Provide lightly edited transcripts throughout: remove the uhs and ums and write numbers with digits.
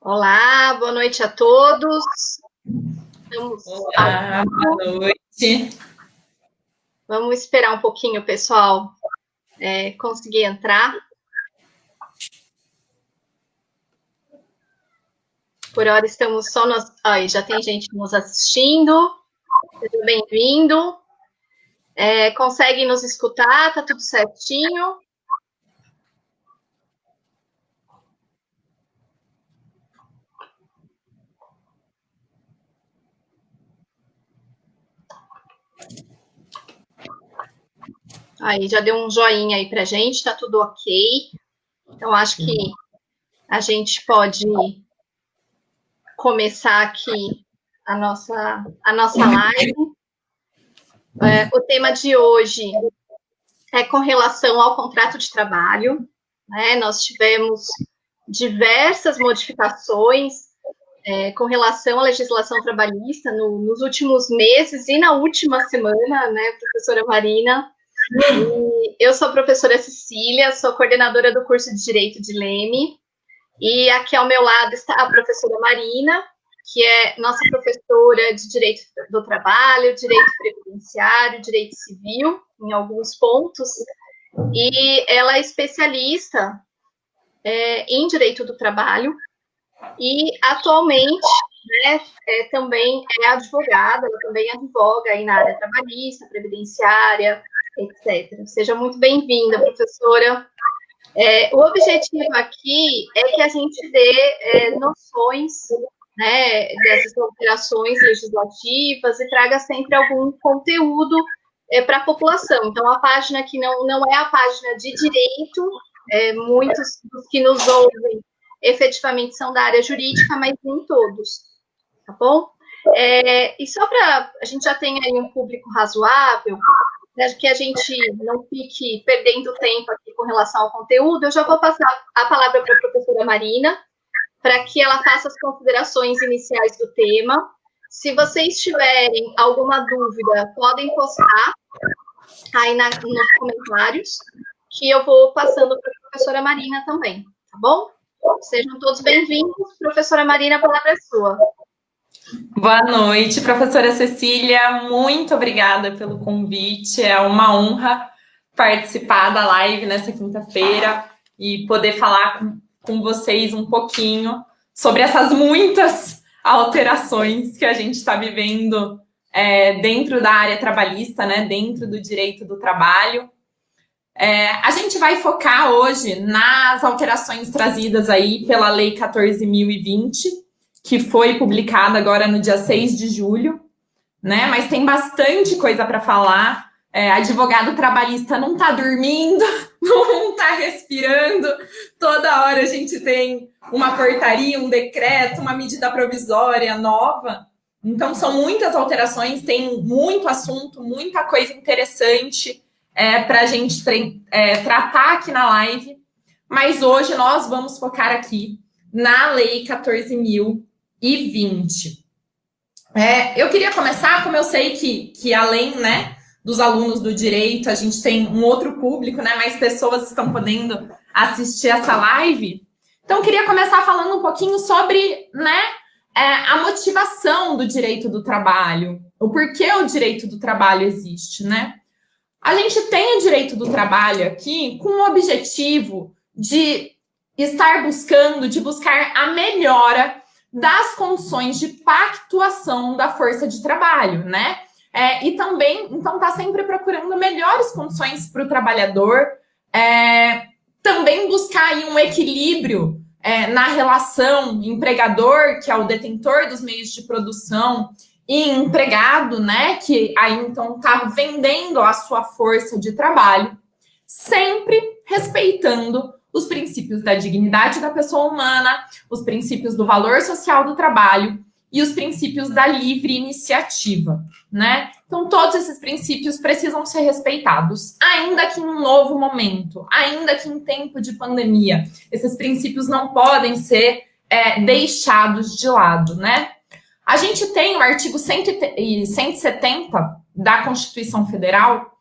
Olá, boa noite a todos. Vamos, Olá, boa noite. vamos esperar um pouquinho o pessoal conseguir entrar. Por hora estamos só nós. Aí, já tem gente nos assistindo. Seja bem-vindo. Consegue nos escutar? Tá tudo certinho? Aí, já deu um joinha aí pra gente, tá tudo ok. Então, acho que a gente pode começar aqui a nossa live. O tema de hoje é com relação ao contrato de trabalho, né? Nós tivemos diversas modificações com relação à legislação trabalhista nos últimos meses e na última semana, né, professora Marina? E eu sou a professora Cecília, sou coordenadora do curso de Direito de Leme, e aqui ao meu lado está a professora Marina, que é nossa professora de Direito do Trabalho, Direito Previdenciário, Direito Civil, em alguns pontos, e ela é especialista em Direito do Trabalho, e atualmente, né, também é advogada, ela também advoga aí na área trabalhista, previdenciária, etc. Seja muito bem-vinda, professora. O objetivo aqui é que a gente dê noções, né, dessas alterações legislativas e traga sempre algum conteúdo para a população. Então, a página aqui não é a página de direito, muitos dos que nos ouvem efetivamente são da área jurídica, mas nem todos, tá bom? E só para a gente já tem aí um público razoável, né, que a gente não fique perdendo tempo aqui com relação ao conteúdo, eu já vou passar a palavra para a professora Marina, para que ela faça as considerações iniciais do tema. Se vocês tiverem alguma dúvida, podem postar aí nos comentários, que eu vou passando para a professora Marina também, tá bom? Sejam todos bem-vindos. Professora Marina, a palavra é sua. Boa noite, professora Cecília. Muito obrigada pelo convite. É uma honra participar da live nessa quinta-feira e poder falar com vocês um pouquinho sobre essas muitas alterações que a gente está vivendo dentro da área trabalhista, né, dentro do direito do trabalho. A gente vai focar hoje nas alterações trazidas aí pela Lei 14.020, que foi publicada agora no dia 6 de julho, né? Mas tem bastante coisa para falar. Advogado trabalhista não está dormindo, não está respirando. Toda hora a gente tem uma portaria, um decreto, uma medida provisória nova. Então, são muitas alterações, tem muito assunto, muita coisa interessante para a gente tratar aqui na live. Mas hoje nós vamos focar aqui na Lei 14.020. Eu queria começar, como eu sei que além, né, dos alunos do direito, a gente tem um outro público, né, mais pessoas estão podendo assistir essa live. Então, eu queria começar falando um pouquinho sobre, né, a motivação do direito do trabalho, o porquê o direito do trabalho existe, né? A gente tem o direito do trabalho aqui com o objetivo de estar buscando, de buscar a melhora das condições de pactuação da força de trabalho, né? E também, então, está sempre procurando melhores condições para o trabalhador, também buscar aí um equilíbrio na relação empregador, que é o detentor dos meios de produção, e empregado, né, que aí então está vendendo a sua força de trabalho, sempre respeitando os princípios da dignidade da pessoa humana, os princípios do valor social do trabalho e os princípios da livre iniciativa, né? Então, todos esses princípios precisam ser respeitados, ainda que em um novo momento, ainda que em tempo de pandemia. Esses princípios não podem ser deixados de lado, né? A gente tem o artigo 170 da Constituição Federal,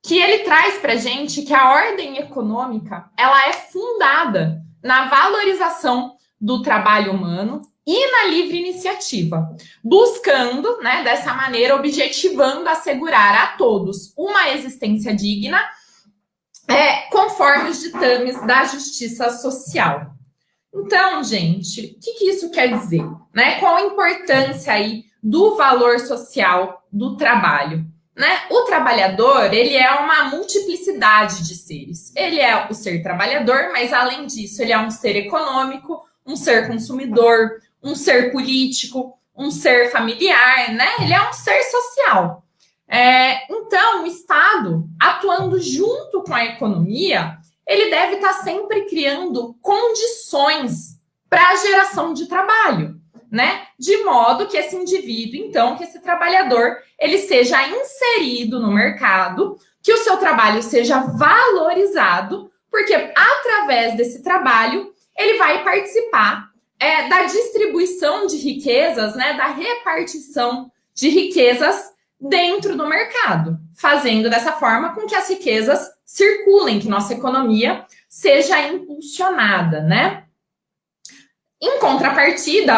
que ele traz para a gente que a ordem econômica ela é fundada na valorização do trabalho humano e na livre iniciativa, buscando, né, dessa maneira, objetivando assegurar a todos uma existência digna, conforme os ditames da justiça social. Então, gente, o que isso quer dizer? Né? Qual a importância aí do valor social do trabalho? Né? O trabalhador, ele é uma multiplicidade de seres. Ele é o ser trabalhador, mas além disso, ele é um ser econômico, um ser consumidor, um ser político, um ser familiar, né? Ele é um ser social. Então, o Estado, atuando junto com a economia, ele deve estar sempre criando condições para a geração de trabalho, né? De modo que esse indivíduo, então, que esse trabalhador, ele seja inserido no mercado, que o seu trabalho seja valorizado, porque através desse trabalho, ele vai participar da distribuição de riquezas, né? Da repartição de riquezas dentro do mercado, fazendo dessa forma com que as riquezas circulem, que nossa economia seja impulsionada, né? Em contrapartida,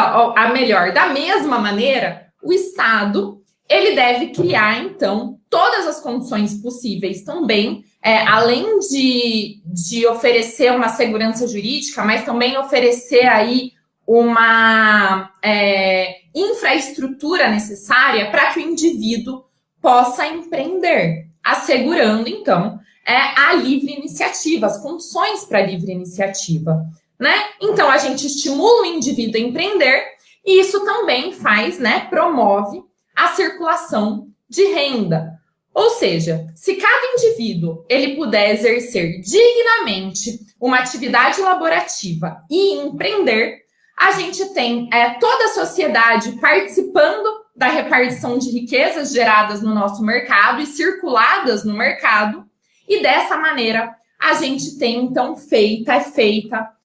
da mesma maneira, o Estado, ele deve criar, então, todas as condições possíveis também, além de oferecer uma segurança jurídica, mas também oferecer aí uma infraestrutura necessária para que o indivíduo possa empreender, assegurando, então, a livre iniciativa, as condições para a livre iniciativa, né? Então, a gente estimula o indivíduo a empreender e isso também faz, né, promove a circulação de renda. Ou seja, se cada indivíduo ele puder exercer dignamente uma atividade laborativa e empreender, a gente tem toda a sociedade participando da repartição de riquezas geradas no nosso mercado e circuladas no mercado, e dessa maneira a gente tem, então, feita a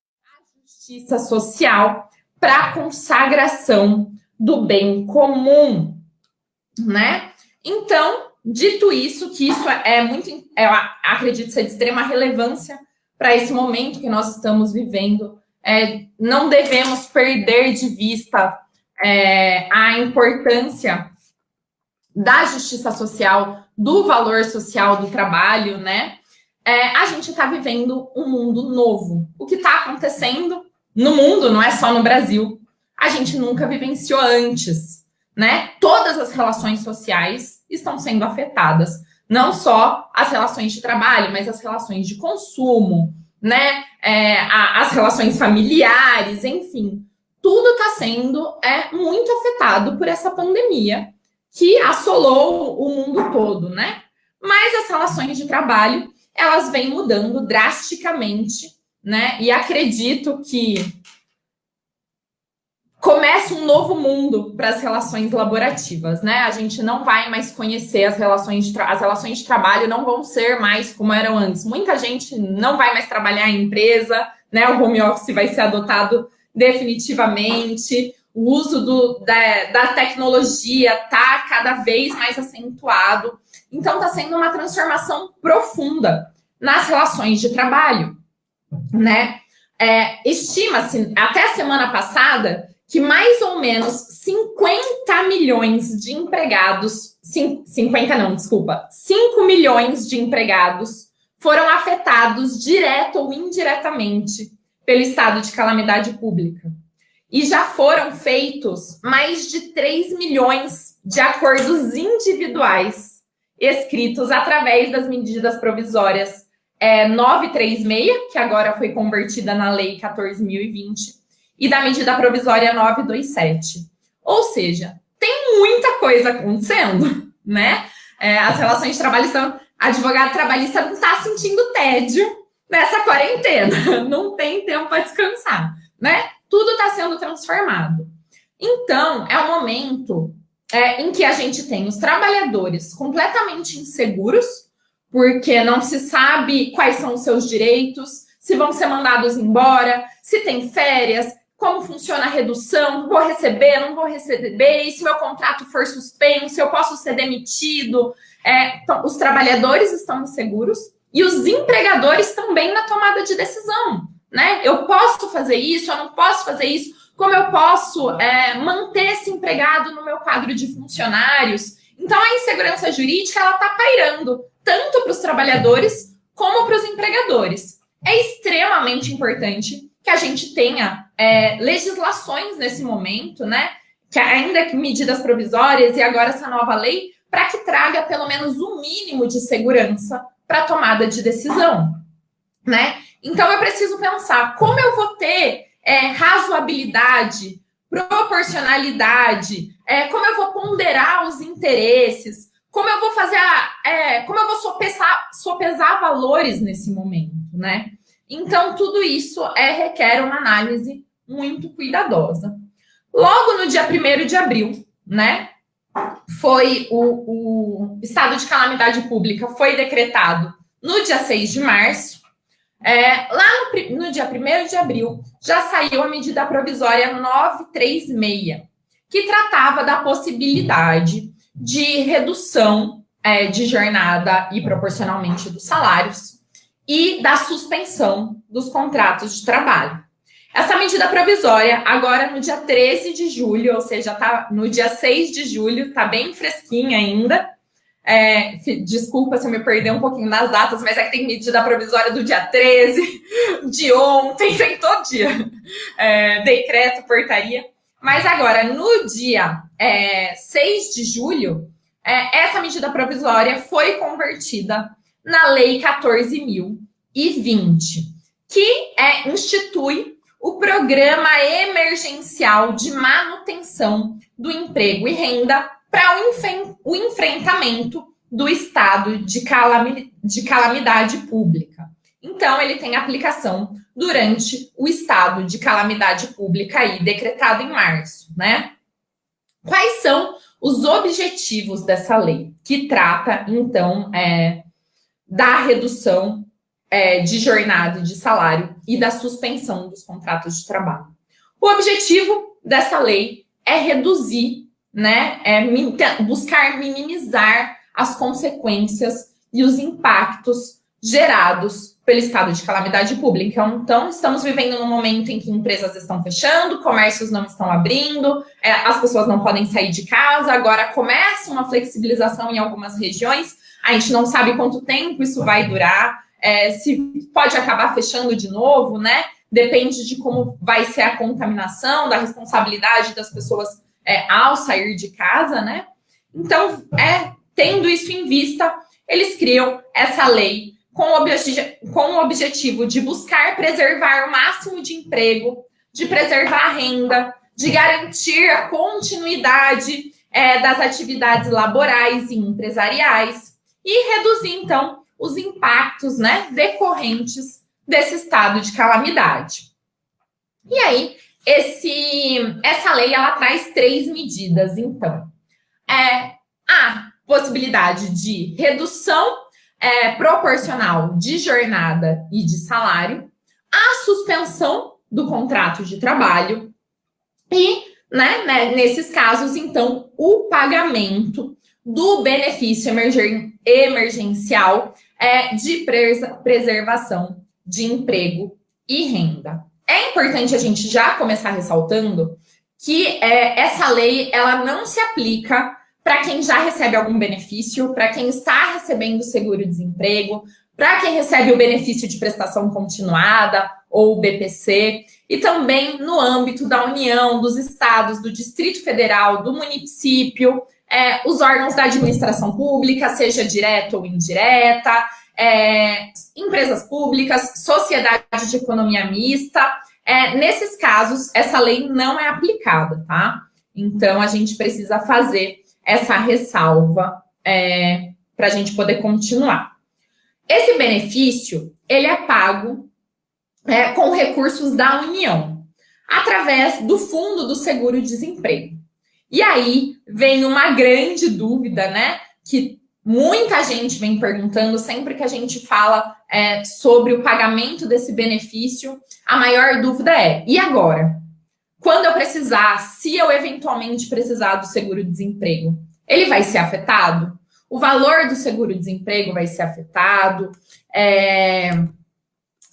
justiça social para a consagração do bem comum, né? Então, dito isso, que isso eu acredito ser de extrema relevância para esse momento que nós estamos vivendo, não devemos perder de vista a importância da justiça social, do valor social do trabalho, né? A gente está vivendo um mundo novo. O que está acontecendo no mundo, não é só no Brasil, a gente nunca vivenciou antes, né? Todas as relações sociais estão sendo afetadas. Não só as relações de trabalho, mas as relações de consumo, né? As relações familiares, enfim. Tudo está sendo muito afetado por essa pandemia que assolou o mundo todo, né? Mas as relações de trabalho, elas vêm mudando drasticamente, né? E acredito que começa um novo mundo para as relações laborativas, né? A gente não vai mais conhecer as relações de trabalho, não vão ser mais como eram antes. Muita gente não vai mais trabalhar em empresa, né? O home office vai ser adotado definitivamente. O uso da tecnologia está cada vez mais acentuado. Então, está sendo uma transformação profunda nas relações de trabalho, né? Estima-se, até a semana passada, que mais ou menos 50 milhões de empregados, 5 milhões de empregados foram afetados direto ou indiretamente pelo estado de calamidade pública. E já foram feitos mais de 3 milhões de acordos individuais escritos através das medidas provisórias 936, que agora foi convertida na Lei 14.020, e da medida provisória 927. Ou seja, tem muita coisa acontecendo, né? As relações de trabalho estão... Advogado trabalhista não está sentindo tédio nessa quarentena, não tem tempo para descansar, né? Tudo está sendo transformado. Então, é um momento em que a gente tem os trabalhadores completamente inseguros, porque não se sabe quais são os seus direitos, se vão ser mandados embora, se tem férias, como funciona a redução, vou receber, não vou receber, e se meu contrato for suspenso, eu posso ser demitido. Então, os trabalhadores estão inseguros e os empregadores também na tomada de decisão, né? Eu posso fazer isso, eu não posso fazer isso, como eu posso manter esse empregado no meu quadro de funcionários. Então, a insegurança jurídica ela está pairando tanto para os trabalhadores como para os empregadores. É extremamente importante que a gente tenha legislações nesse momento, né? Que ainda que medidas provisórias e agora essa nova lei, para que traga pelo menos o mínimo de segurança para a tomada de decisão, né? Então, eu preciso pensar como eu vou ter razoabilidade, proporcionalidade, como eu vou ponderar os interesses, como eu vou fazer como eu vou sopesar valores nesse momento, né? Então, tudo isso requer uma análise muito cuidadosa. Logo no dia 1º de abril, né? Foi o estado de calamidade pública foi decretado no dia 6 de março. Lá no dia 1º de abril, já saiu a medida provisória 936, que tratava da possibilidade de redução de jornada e proporcionalmente dos salários e da suspensão dos contratos de trabalho. Essa medida provisória, agora no dia 13 de julho, ou seja, tá no dia 6 de julho, tá bem fresquinha ainda. Desculpa se eu me perder um pouquinho nas datas, mas é que tem medida provisória do dia 13, de ontem, tem todo dia. Decreto, portaria. Mas agora, no dia 6 de julho, essa medida provisória foi convertida na Lei 14.020, que institui o Programa Emergencial de Manutenção do Emprego e Renda para o enfrentamento do estado de calamidade pública. Então, ele tem aplicação durante o estado de calamidade pública aí, decretado em março, né? Quais são os objetivos dessa lei? Que trata, então, da redução de jornada e de salário e da suspensão dos contratos de trabalho. O objetivo dessa lei é reduzir, né, buscar minimizar as consequências e os impactos gerados pelo estado de calamidade pública. Então, estamos vivendo num momento em que empresas estão fechando, comércios não estão abrindo, as pessoas não podem sair de casa, agora começa uma flexibilização em algumas regiões, a gente não sabe quanto tempo isso vai durar, se pode acabar fechando de novo, né? Depende de como vai ser a contaminação, da responsabilidade das pessoas ao sair de casa, né? Então, tendo isso em vista, eles criam essa lei com o objetivo de buscar preservar o máximo de emprego, de preservar a renda, de garantir a continuidade das atividades laborais e empresariais e reduzir, então, os impactos, né, decorrentes desse estado de calamidade. E aí, essa lei, ela traz 3 medidas, então. A possibilidade de redução proporcional de jornada e de salário, a suspensão do contrato de trabalho e, né, nesses casos, então, o pagamento do benefício emergencial de preservação de emprego e renda. É importante a gente já começar ressaltando que essa lei ela não se aplica para quem já recebe algum benefício, para quem está recebendo seguro-desemprego, para quem recebe o benefício de prestação continuada ou o BPC, e também no âmbito da União, dos estados, do Distrito Federal, do município, os órgãos da administração pública, seja direta ou indireta, empresas públicas, sociedade de economia mista. Nesses casos, essa lei não é aplicada, tá? Então, a gente precisa fazer essa ressalva para a gente poder continuar. Esse benefício, ele é pago com recursos da União, através do Fundo do Seguro-Desemprego. E aí vem uma grande dúvida, né? Que muita gente vem perguntando sempre que a gente fala sobre o pagamento desse benefício. A maior dúvida e agora? Quando eu precisar, se eu eventualmente precisar do seguro-desemprego, ele vai ser afetado? O valor do seguro-desemprego vai ser afetado?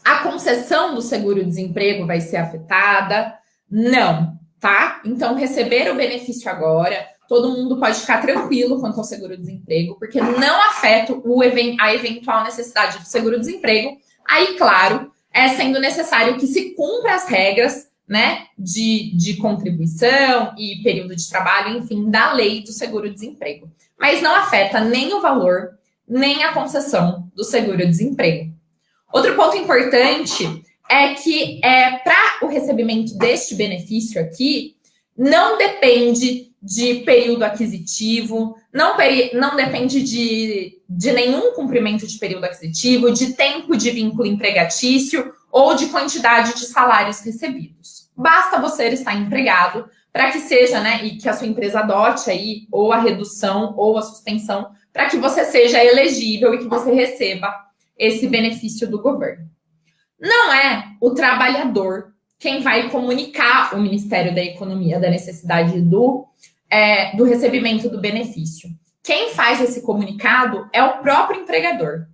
A concessão do seguro-desemprego vai ser afetada? Não, tá? Então, receber o benefício agora, todo mundo pode ficar tranquilo quanto ao seguro-desemprego, porque não afeta a eventual necessidade do seguro-desemprego. Aí, claro, sendo necessário que se cumpra as regras, né, de contribuição e período de trabalho, enfim, da lei do seguro-desemprego. Mas não afeta nem o valor, nem a concessão do seguro-desemprego. Outro ponto importante é que para o recebimento deste benefício aqui, não depende de período aquisitivo, não depende de nenhum cumprimento de período aquisitivo, de tempo de vínculo empregatício ou de quantidade de salários recebidos. Basta você estar empregado para que seja, né, e que a sua empresa adote aí ou a redução ou a suspensão para que você seja elegível e que você receba esse benefício do governo. Não é o trabalhador quem vai comunicar ao Ministério da Economia da necessidade do recebimento do benefício. Quem faz esse comunicado é o próprio empregador.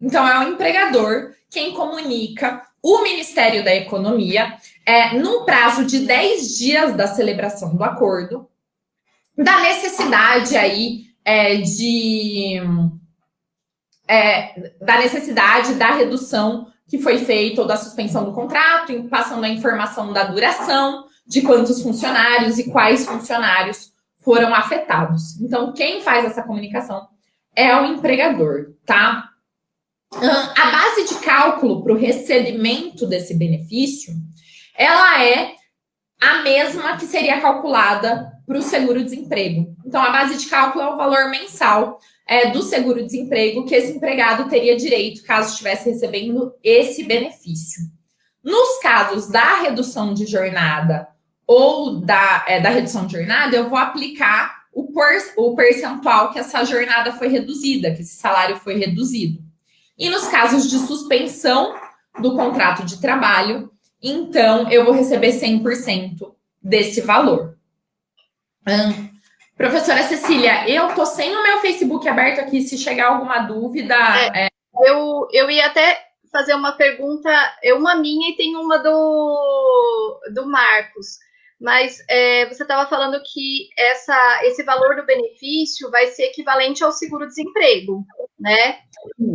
Então, é o empregador quem comunica o Ministério da Economia, num prazo de 10 dias da celebração do acordo, da necessidade aí da necessidade da redução que foi feita ou da suspensão do contrato, passando a informação da duração, de quantos funcionários e quais funcionários foram afetados. Então, quem faz essa comunicação é o empregador, tá? A base de cálculo para o recebimento desse benefício, ela é a mesma que seria calculada para o seguro-desemprego. Então, a base de cálculo é o valor mensal do seguro-desemprego que esse empregado teria direito caso estivesse recebendo esse benefício. Nos casos da redução de jornada ou da redução de jornada, eu vou aplicar o percentual que essa jornada foi reduzida, que esse salário foi reduzido. E nos casos de suspensão do contrato de trabalho, então eu vou receber 100% desse valor. Professora Cecília, eu tô sem o meu Facebook aberto aqui, se chegar alguma dúvida... Eu ia até fazer uma pergunta, uma minha e tem uma do Marcos, mas você estava falando que esse valor do benefício vai ser equivalente ao seguro-desemprego, né?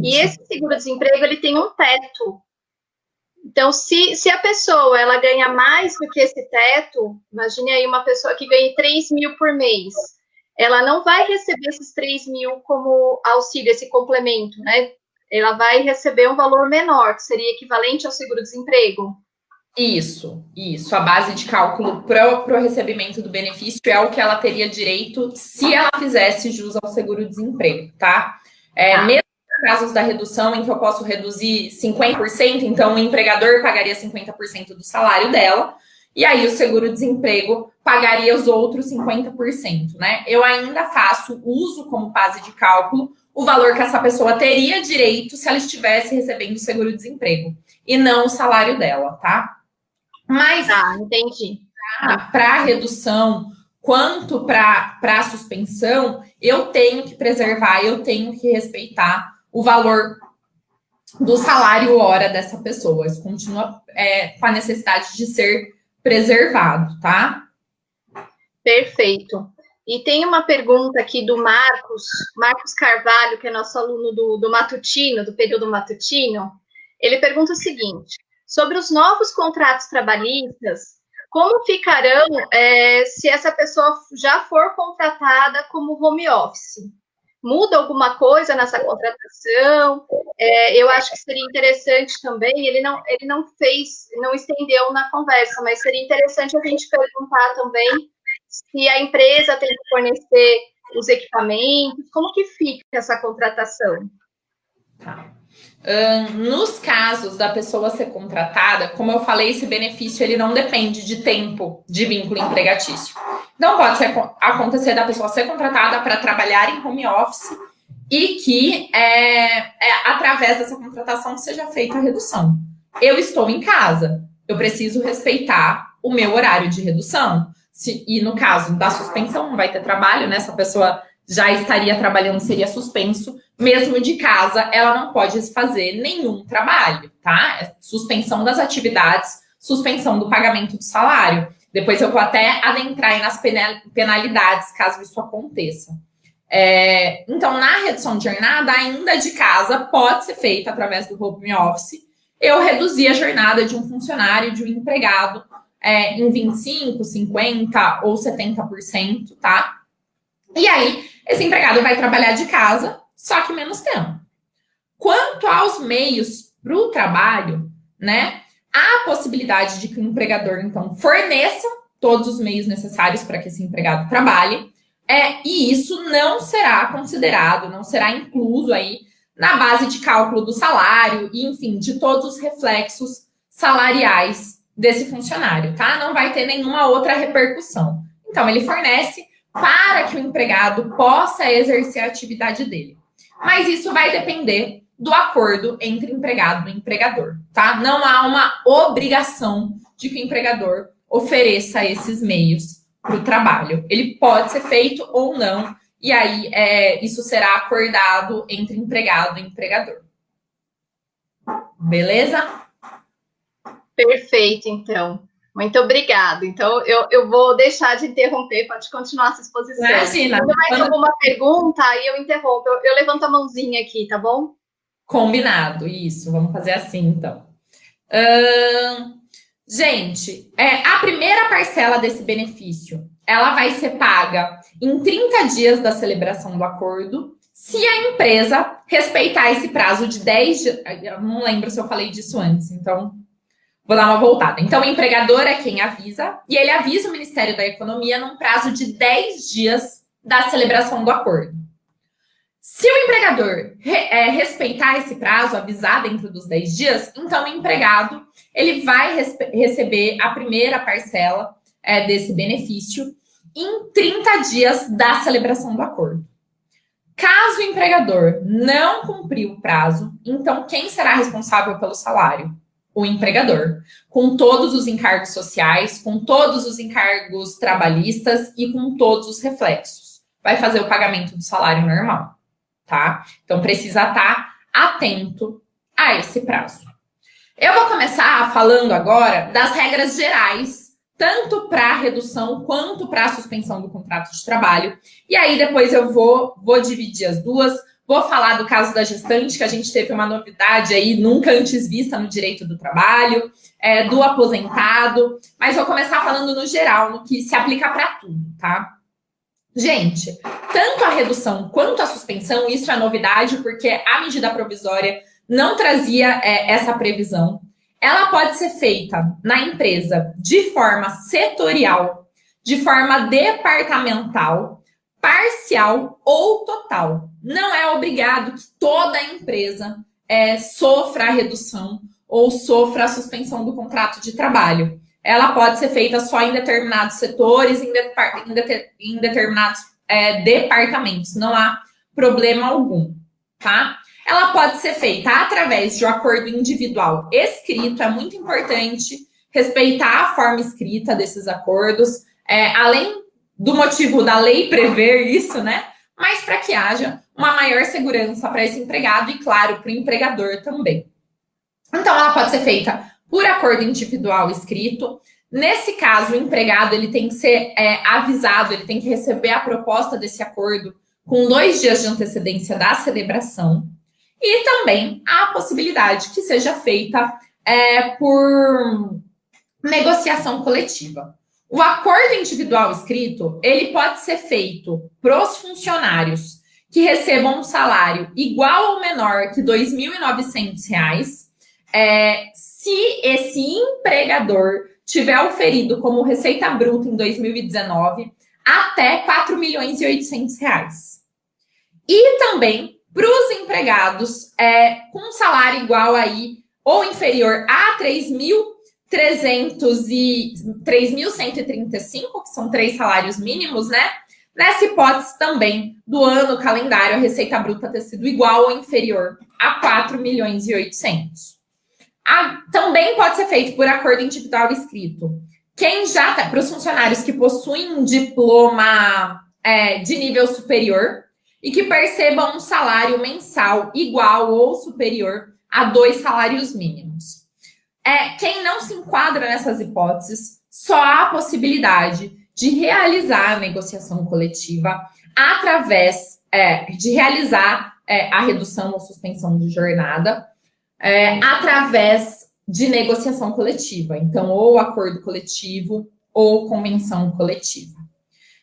E esse seguro-desemprego, ele tem um teto. Então, se a pessoa ela ganha mais do que esse teto, imagine aí uma pessoa que ganha 3 mil por mês, ela não vai receber esses 3 mil como auxílio, esse complemento, né? Ela vai receber um valor menor, que seria equivalente ao seguro-desemprego. Isso. A base de cálculo para o recebimento do benefício é o que ela teria direito se ela fizesse jus ao seguro-desemprego, tá? Mesmo em casos da redução em que eu posso reduzir 50%, então o empregador pagaria 50% do salário dela, e aí o seguro-desemprego pagaria os outros 50%, né? Eu ainda uso como base de cálculo o valor que essa pessoa teria direito se ela estivesse recebendo seguro-desemprego, e não o salário dela, tá? Mas, entendi. Para a redução, quanto para a suspensão, eu tenho que preservar, eu tenho que respeitar o valor do salário hora dessa pessoa. Isso continua com a necessidade de ser preservado, tá? Perfeito. E tem uma pergunta aqui do Marcos Carvalho, que é nosso aluno do matutino, do período matutino. Ele pergunta o seguinte: sobre os novos contratos trabalhistas, como ficarão se essa pessoa já for contratada como home office? Muda alguma coisa nessa contratação? Eu acho que seria interessante também, ele não estendeu na conversa, mas seria interessante a gente perguntar também se a empresa tem que fornecer os equipamentos, como que fica essa contratação? Tá. Nos casos da pessoa ser contratada, como eu falei, esse benefício ele não depende de tempo de vínculo empregatício. Então, pode acontecer da pessoa ser contratada para trabalhar em home office e que, através dessa contratação, seja feita a redução. Eu estou em casa, eu preciso respeitar o meu horário de redução. E no caso da suspensão, não vai ter trabalho, né? Essa pessoa já estaria trabalhando, seria suspenso. Mesmo de casa, ela não pode fazer nenhum trabalho, tá? É suspensão das atividades, suspensão do pagamento do salário. Depois eu vou até adentrar aí nas penalidades, caso isso aconteça. Então, na redução de jornada, ainda de casa, pode ser feita através do home office. Eu reduzi a jornada de um funcionário, de um empregado, em 25%, 50% ou 70%, tá? E aí, esse empregado vai trabalhar de casa, só que menos tempo. Quanto aos meios para o trabalho, né? Há a possibilidade de que o empregador, então, forneça todos os meios necessários para que esse empregado trabalhe, e isso não será considerado, não será incluso aí na base de cálculo do salário e, enfim, de todos os reflexos salariais desse funcionário, tá? Não vai ter nenhuma outra repercussão. Então, ele fornece para que o empregado possa exercer a atividade dele. Mas isso vai depender do acordo entre empregado e empregador, tá? Não há uma obrigação de que o empregador ofereça esses meios para o trabalho. Ele pode ser feito ou não, e aí isso será acordado entre empregado e empregador. Beleza? Perfeito, então. Muito obrigada. Então, eu vou deixar de interromper, pode continuar essa exposição. Imagina. Se mais alguma pergunta, aí eu interrompo. Eu levanto a mãozinha aqui, tá bom? Combinado, isso. Vamos fazer assim, então. Gente, a primeira parcela desse benefício, ela vai ser paga em 30 dias da celebração do acordo, se a empresa respeitar esse prazo de 10 dias. Eu não lembro se eu falei disso antes, então vou dar uma voltada. Então, o empregador é quem avisa, e ele avisa o Ministério da Economia num prazo de 10 dias da celebração do acordo. Se o empregador respeitar esse prazo, avisar dentro dos 10 dias, então o empregado ele vai receber a primeira parcela desse benefício em 30 dias da celebração do acordo. Caso o empregador não cumprir o prazo, então quem será responsável pelo salário? O empregador, com todos os encargos sociais, com todos os encargos trabalhistas e com todos os reflexos. Vai fazer o pagamento do salário normal, tá? Então, precisa estar atento a esse prazo. Eu vou começar falando agora das regras gerais, tanto para a redução quanto para a suspensão do contrato de trabalho. E aí, depois eu vou dividir as duas. Vou falar do caso da gestante, que a gente teve uma novidade aí nunca antes vista no direito do trabalho, do aposentado, mas vou começar falando no geral, no que se aplica para tudo, tá? Gente, tanto a redução quanto a suspensão, isso é novidade, porque a medida provisória não trazia essa previsão. Ela pode ser feita na empresa de forma setorial, de forma departamental, parcial ou total. Não é obrigado que toda a empresa sofra a redução ou sofra a suspensão do contrato de trabalho. Ela pode ser feita só em determinados setores, em determinados departamentos. Não há problema algum, tá? Ela pode ser feita através de um acordo individual escrito. É muito importante respeitar a forma escrita desses acordos, além do motivo da lei prever isso, né? Mas para que haja uma maior segurança para esse empregado e, claro, para o empregador também. Então, ela pode ser feita por acordo individual escrito. Nesse caso, o empregado ele tem que ser avisado, ele tem que receber a proposta desse acordo com 2 dias de antecedência da celebração. E também há a possibilidade que seja feita por negociação coletiva. O acordo individual escrito, ele pode ser feito para os funcionários que recebam um salário igual ou menor que R$ 2.900, se esse empregador tiver oferido como receita bruta em 2019 até R$ 4.800.000. E também para os empregados com um salário igual aí ou inferior a 3.135, que são 3 salários mínimos, né? Nessa hipótese também, do ano calendário, a receita bruta ter sido igual ou inferior a 4.800.000. Também pode ser feito por acordo individual escrito. Quem já para os funcionários que possuem um diploma de nível superior e que percebam um salário mensal igual ou superior a 2 salários mínimos. Quem não se enquadra nessas hipóteses, só há a possibilidade de realizar a negociação coletiva através de realizar a redução ou suspensão de jornada através de negociação coletiva. Então, ou acordo coletivo ou convenção coletiva.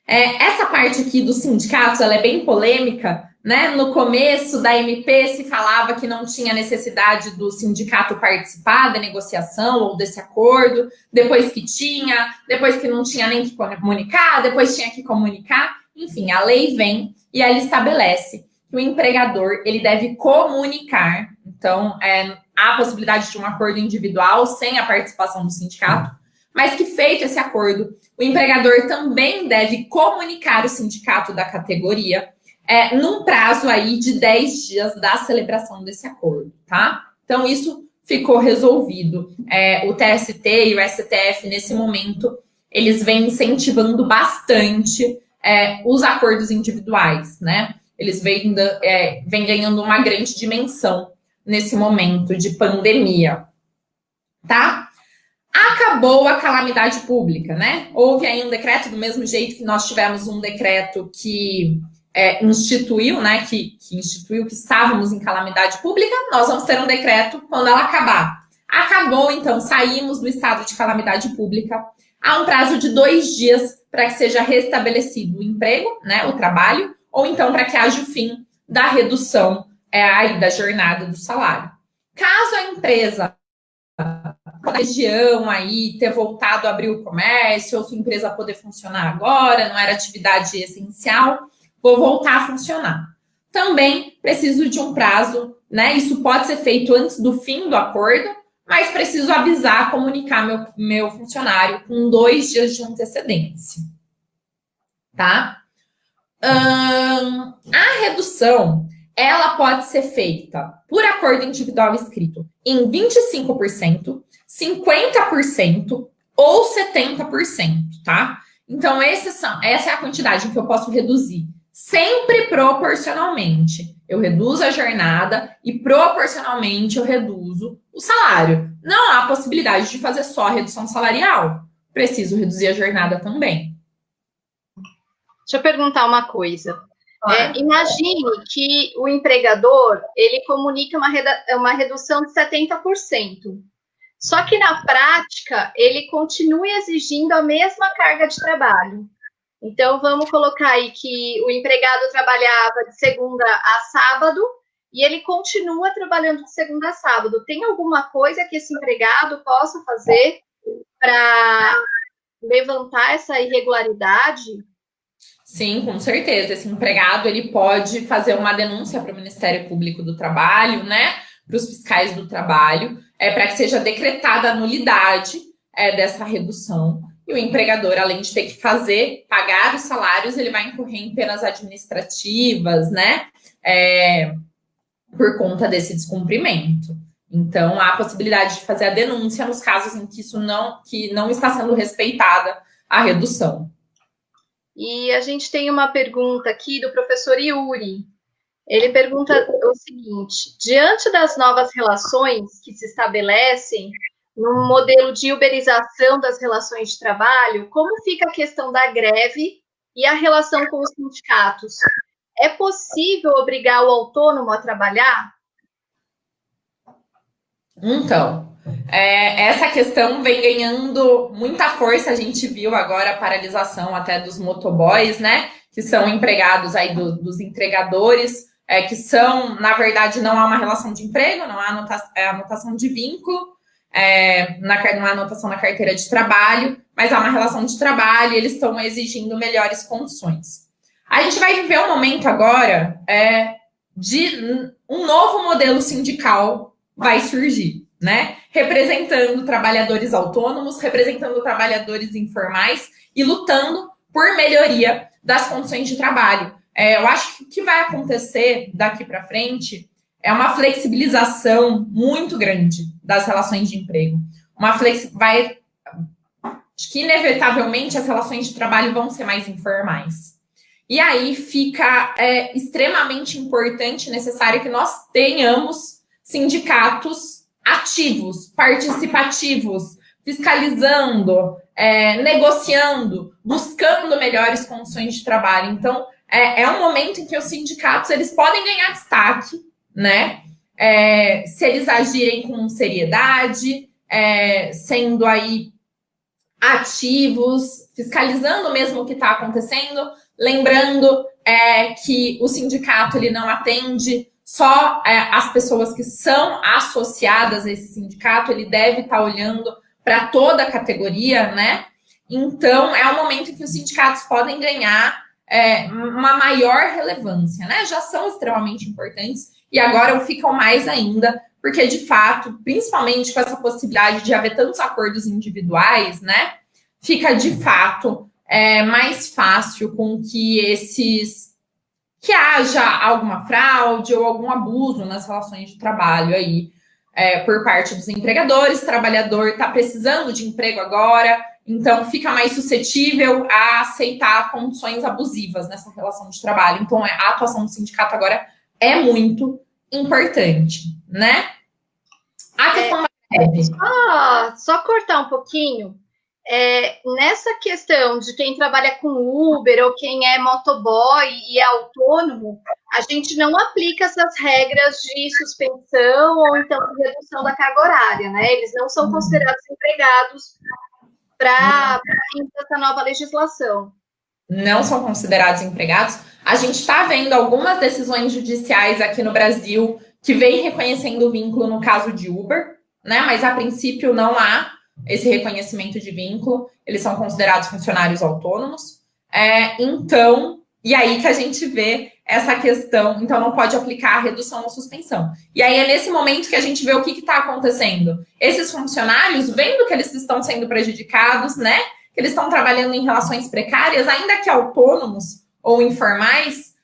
Essa parte aqui dos sindicatos, ela é bem polêmica, né? No começo da MP se falava que não tinha necessidade do sindicato participar da negociação ou desse acordo, depois que tinha, depois que não tinha nem que comunicar, depois tinha que comunicar. Enfim, a lei vem e ela estabelece que o empregador ele deve comunicar. Então, há a possibilidade de um acordo individual sem a participação do sindicato, mas que feito esse acordo, o empregador também deve comunicar o sindicato da categoria num prazo aí de 10 dias da celebração desse acordo, tá? Então, isso ficou resolvido. O TST e o STF, nesse momento, eles vêm incentivando bastante os acordos individuais, né? Eles vêm ganhando uma grande dimensão nesse momento de pandemia, tá? Acabou a calamidade pública, né? Houve aí um decreto, do mesmo jeito que nós tivemos um decreto que instituiu, né? Que instituiu que estávamos em calamidade pública, nós vamos ter um decreto quando ela acabar. Acabou, então, saímos do estado de calamidade pública. Há um prazo de 2 dias para que seja restabelecido o emprego, né? O trabalho, ou então para que haja o fim da redução aí da jornada do salário. Caso a empresa a região aí ter voltado a abrir o comércio, ou sua empresa poder funcionar agora, não era atividade essencial, vou voltar a funcionar. Também preciso de um prazo, né? Isso pode ser feito antes do fim do acordo, mas preciso avisar, comunicar meu funcionário com 2 dias de antecedência, tá? A redução, ela pode ser feita por acordo individual escrito em 25%, 50% ou 70%, tá? Então, essa é a quantidade que eu posso reduzir, sempre proporcionalmente. Eu reduzo a jornada e proporcionalmente eu reduzo o salário. Não há possibilidade de fazer só a redução salarial. Preciso reduzir a jornada também. Deixa eu perguntar uma coisa. Imagine que o empregador, ele comunica uma redução de 70%. Só que, na prática, ele continua exigindo a mesma carga de trabalho. Então, vamos colocar aí que o empregado trabalhava de segunda a sábado e ele continua trabalhando de segunda a sábado. Tem alguma coisa que esse empregado possa fazer para levantar essa irregularidade? Sim, com certeza. Esse empregado ele pode fazer uma denúncia para o Ministério Público do Trabalho, né? Para os fiscais do trabalho, para que seja decretada a nulidade dessa redução. E o empregador, além de ter que pagar os salários, ele vai incorrer em penas administrativas, né? Por conta desse descumprimento. Então, há a possibilidade de fazer a denúncia nos casos em que que não está sendo respeitada a redução. E a gente tem uma pergunta aqui do professor Yuri. Ele pergunta o seguinte: diante das novas relações que se estabelecem no modelo de uberização das relações de trabalho, como fica a questão da greve e a relação com os sindicatos? É possível obrigar o autônomo a trabalhar? Então, essa questão vem ganhando muita força. A gente viu agora a paralisação até dos motoboys, né? Que são empregados aí dos entregadores, que são, na verdade, não há uma relação de emprego, não há anotação de vínculo, não há anotação na carteira de trabalho, mas há uma relação de trabalho e eles estão exigindo melhores condições. A gente vai viver um momento agora de um novo modelo sindical vai surgir, né? Representando trabalhadores autônomos, representando trabalhadores informais e lutando por melhoria das condições de trabalho. Eu acho que o que vai acontecer daqui para frente é uma flexibilização muito grande das relações de emprego. Acho que inevitavelmente as relações de trabalho vão ser mais informais. E aí fica extremamente importante e necessário que nós tenhamos sindicatos ativos, participativos, fiscalizando, negociando, buscando melhores condições de trabalho. Então, é um momento em que os sindicatos eles podem ganhar destaque, né? Se eles agirem com seriedade, sendo aí ativos, fiscalizando mesmo o que está acontecendo, lembrando que o sindicato ele não atende só as pessoas que são associadas a esse sindicato, ele deve estar olhando para toda a categoria, né? Então, é um momento em que os sindicatos podem ganhar uma maior relevância, né? Já são extremamente importantes e agora ficam mais ainda, porque, de fato, principalmente com essa possibilidade de haver tantos acordos individuais, né? Fica, de fato, mais fácil com que haja alguma fraude ou algum abuso nas relações de trabalho aí por parte dos empregadores. O trabalhador está precisando de emprego agora, então fica mais suscetível a aceitar condições abusivas nessa relação de trabalho. Então, a atuação do sindicato agora é muito importante, né? A questão só cortar um pouquinho. Nessa questão de quem trabalha com Uber ou quem é motoboy e é autônomo, a gente não aplica essas regras de suspensão ou então de redução da carga horária, né? Eles não são considerados empregados para essa nova legislação. Não são considerados empregados. A gente está vendo algumas decisões judiciais aqui no Brasil que vem reconhecendo o vínculo no caso de Uber, né? Mas a princípio não há esse reconhecimento de vínculo, eles são considerados funcionários autônomos. Então, e aí que a gente vê essa questão, então não pode aplicar a redução ou suspensão. E aí é nesse momento que a gente vê o que está acontecendo. Esses funcionários, vendo que eles estão sendo prejudicados, né? Que eles estão trabalhando em relações precárias, ainda que autônomos ou informais,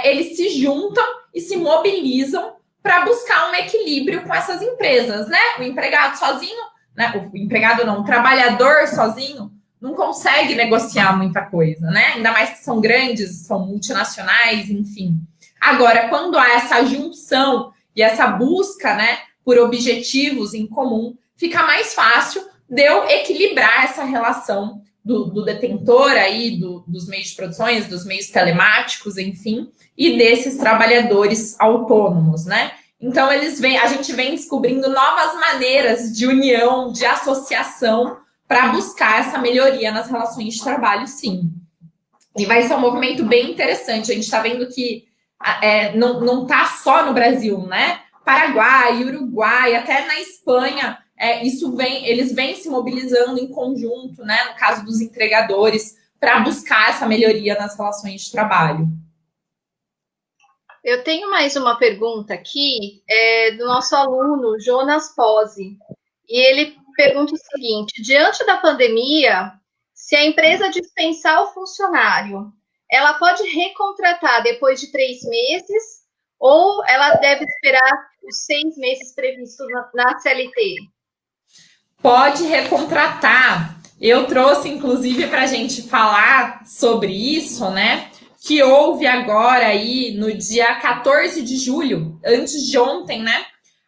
eles se juntam e se mobilizam para buscar um equilíbrio com essas empresas, né? O empregado sozinho, né? O empregado não, o trabalhador sozinho não consegue negociar muita coisa, né? Ainda mais que são grandes, são multinacionais, enfim. Agora, quando há essa junção e essa busca, né, por objetivos em comum, fica mais fácil de eu equilibrar essa relação do detentor aí, dos meios de produções, dos meios telemáticos, enfim, e desses trabalhadores autônomos, né? Então, a gente vem descobrindo novas maneiras de união, de associação, para buscar essa melhoria nas relações de trabalho, sim. E vai ser um movimento bem interessante. A gente está vendo que não está só no Brasil, né? Paraguai, Uruguai, até na Espanha, eles vêm se mobilizando em conjunto, né? No caso dos entregadores, para buscar essa melhoria nas relações de trabalho. Eu tenho mais uma pergunta aqui, do nosso aluno, Jonas Pose. E ele pergunta o seguinte: diante da pandemia, se a empresa dispensar o funcionário, ela pode recontratar depois de 3 meses ou ela deve esperar os 6 meses previstos na CLT? Pode recontratar. Eu trouxe, inclusive, para a gente falar sobre isso, né? Que houve agora aí no dia 14 de julho, antes de ontem, né?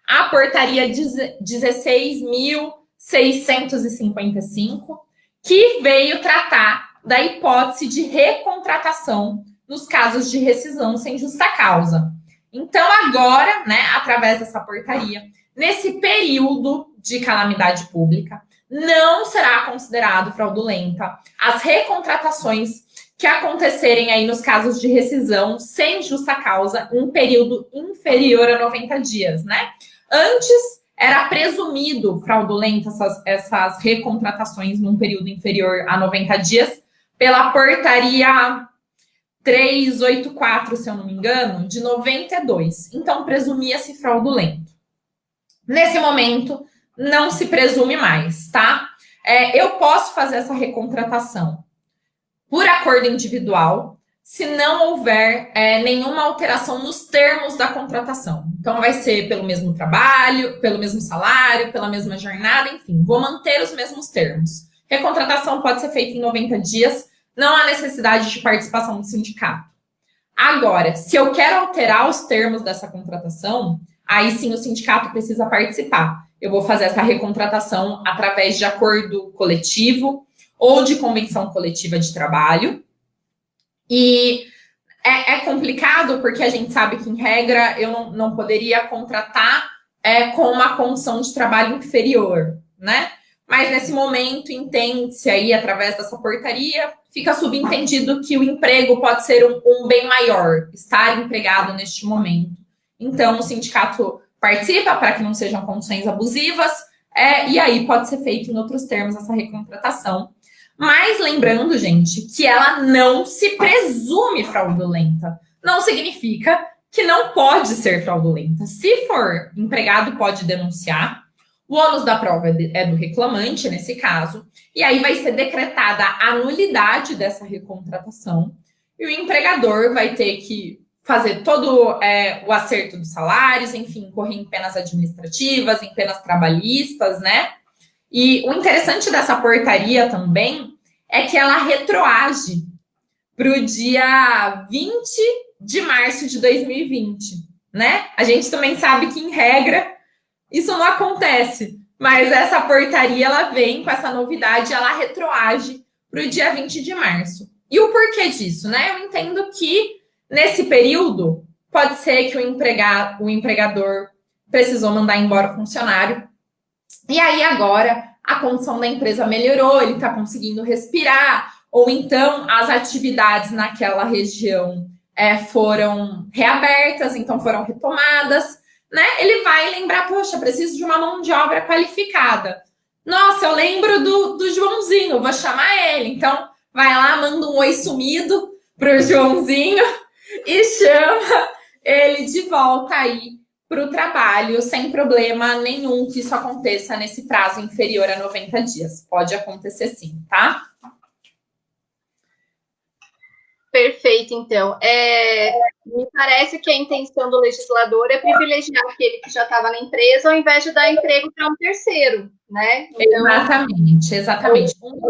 A portaria 16.655, que veio tratar da hipótese de recontratação nos casos de rescisão sem justa causa. Então, agora, né, através dessa portaria, nesse período de calamidade pública, não será considerado fraudulenta as recontratações que acontecerem aí nos casos de rescisão sem justa causa em um período inferior a 90 dias, né? Antes, era presumido fraudulenta essas recontratações num período inferior a 90 dias pela portaria 384, se eu não me engano, de 92. Então, presumia-se fraudulento. Nesse momento, não se presume mais, tá? Eu posso fazer essa recontratação por acordo individual, se não houver nenhuma alteração nos termos da contratação. Então, vai ser pelo mesmo trabalho, pelo mesmo salário, pela mesma jornada, enfim, vou manter os mesmos termos. Recontratação pode ser feita em 90 dias, não há necessidade de participação do sindicato, Agora, se eu quero alterar os termos dessa contratação, aí sim o sindicato precisa participar. Eu vou fazer essa recontratação através de acordo coletivo ou de convenção coletiva de trabalho. E é complicado porque a gente sabe que, em regra, eu não poderia contratar com uma condição de trabalho inferior, né? Mas nesse momento, entende-se aí, através dessa portaria, fica subentendido que o emprego pode ser um bem maior, estar empregado neste momento. Então, o sindicato participa para que não sejam condições abusivas, e aí pode ser feito em outros termos essa recontratação. Mas lembrando, gente, que ela não se presume fraudulenta. Não significa que não pode ser fraudulenta. Se for empregado, pode denunciar. O ônus da prova é do reclamante, nesse caso, e aí vai ser decretada a nulidade dessa recontratação, e o empregador vai ter que fazer todo o acerto dos salários, enfim, correr em penas administrativas, em penas trabalhistas, né? E o interessante dessa portaria também é que ela retroage para o dia 20 de março de 2020, né? A gente também sabe que, em regra, isso não acontece, mas essa portaria, ela vem com essa novidade, ela retroage para o dia 20 de março. E o porquê disso, né? Eu entendo que, nesse período, pode ser que o empregador precisou mandar embora o funcionário, e aí agora a condição da empresa melhorou, ele está conseguindo respirar, ou então as atividades naquela região foram reabertas, então foram retomadas, né? Ele vai lembrar, poxa, preciso de uma mão de obra qualificada. Nossa, eu lembro do Joãozinho, vou chamar ele. Então, vai lá, manda um oi sumido pro Joãozinho e chama ele de volta aí para o trabalho, sem problema nenhum que isso aconteça nesse prazo inferior a 90 dias. Pode acontecer sim, tá? Perfeito, então. Me parece que a intenção do legislador é privilegiar aquele que já estava na empresa, ao invés de dar emprego para um terceiro, né? Então, exatamente.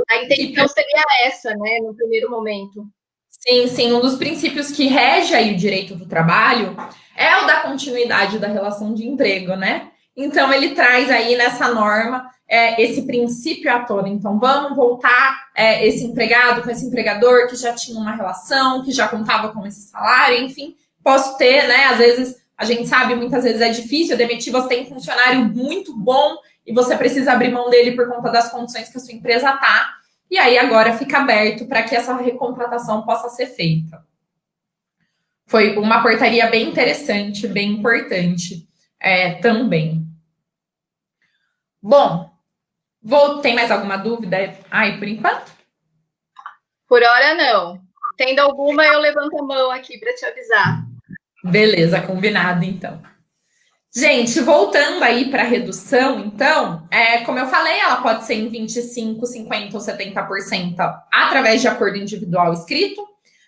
A intenção seria essa, né, no primeiro momento. Sim, um dos princípios que rege aí o direito do trabalho é o da continuidade da relação de emprego, né? Então, ele traz aí nessa norma esse princípio à tona. Então, vamos voltar esse empregado com esse empregador que já tinha uma relação, que já contava com esse salário, enfim, posso ter, né? Às vezes, a gente sabe, muitas vezes é difícil demitir, você tem um funcionário muito bom e você precisa abrir mão dele por conta das condições que a sua empresa está. E aí agora fica aberto para que essa recontratação possa ser feita. Foi uma portaria bem interessante, bem importante também. Bom, tem mais alguma dúvida aí por enquanto? Por hora não. Tendo alguma, eu levanto a mão aqui para te avisar. Beleza, combinado então. Gente, voltando aí para a redução, então, como eu falei, ela pode ser em 25%, 50% ou 70% através de acordo individual escrito.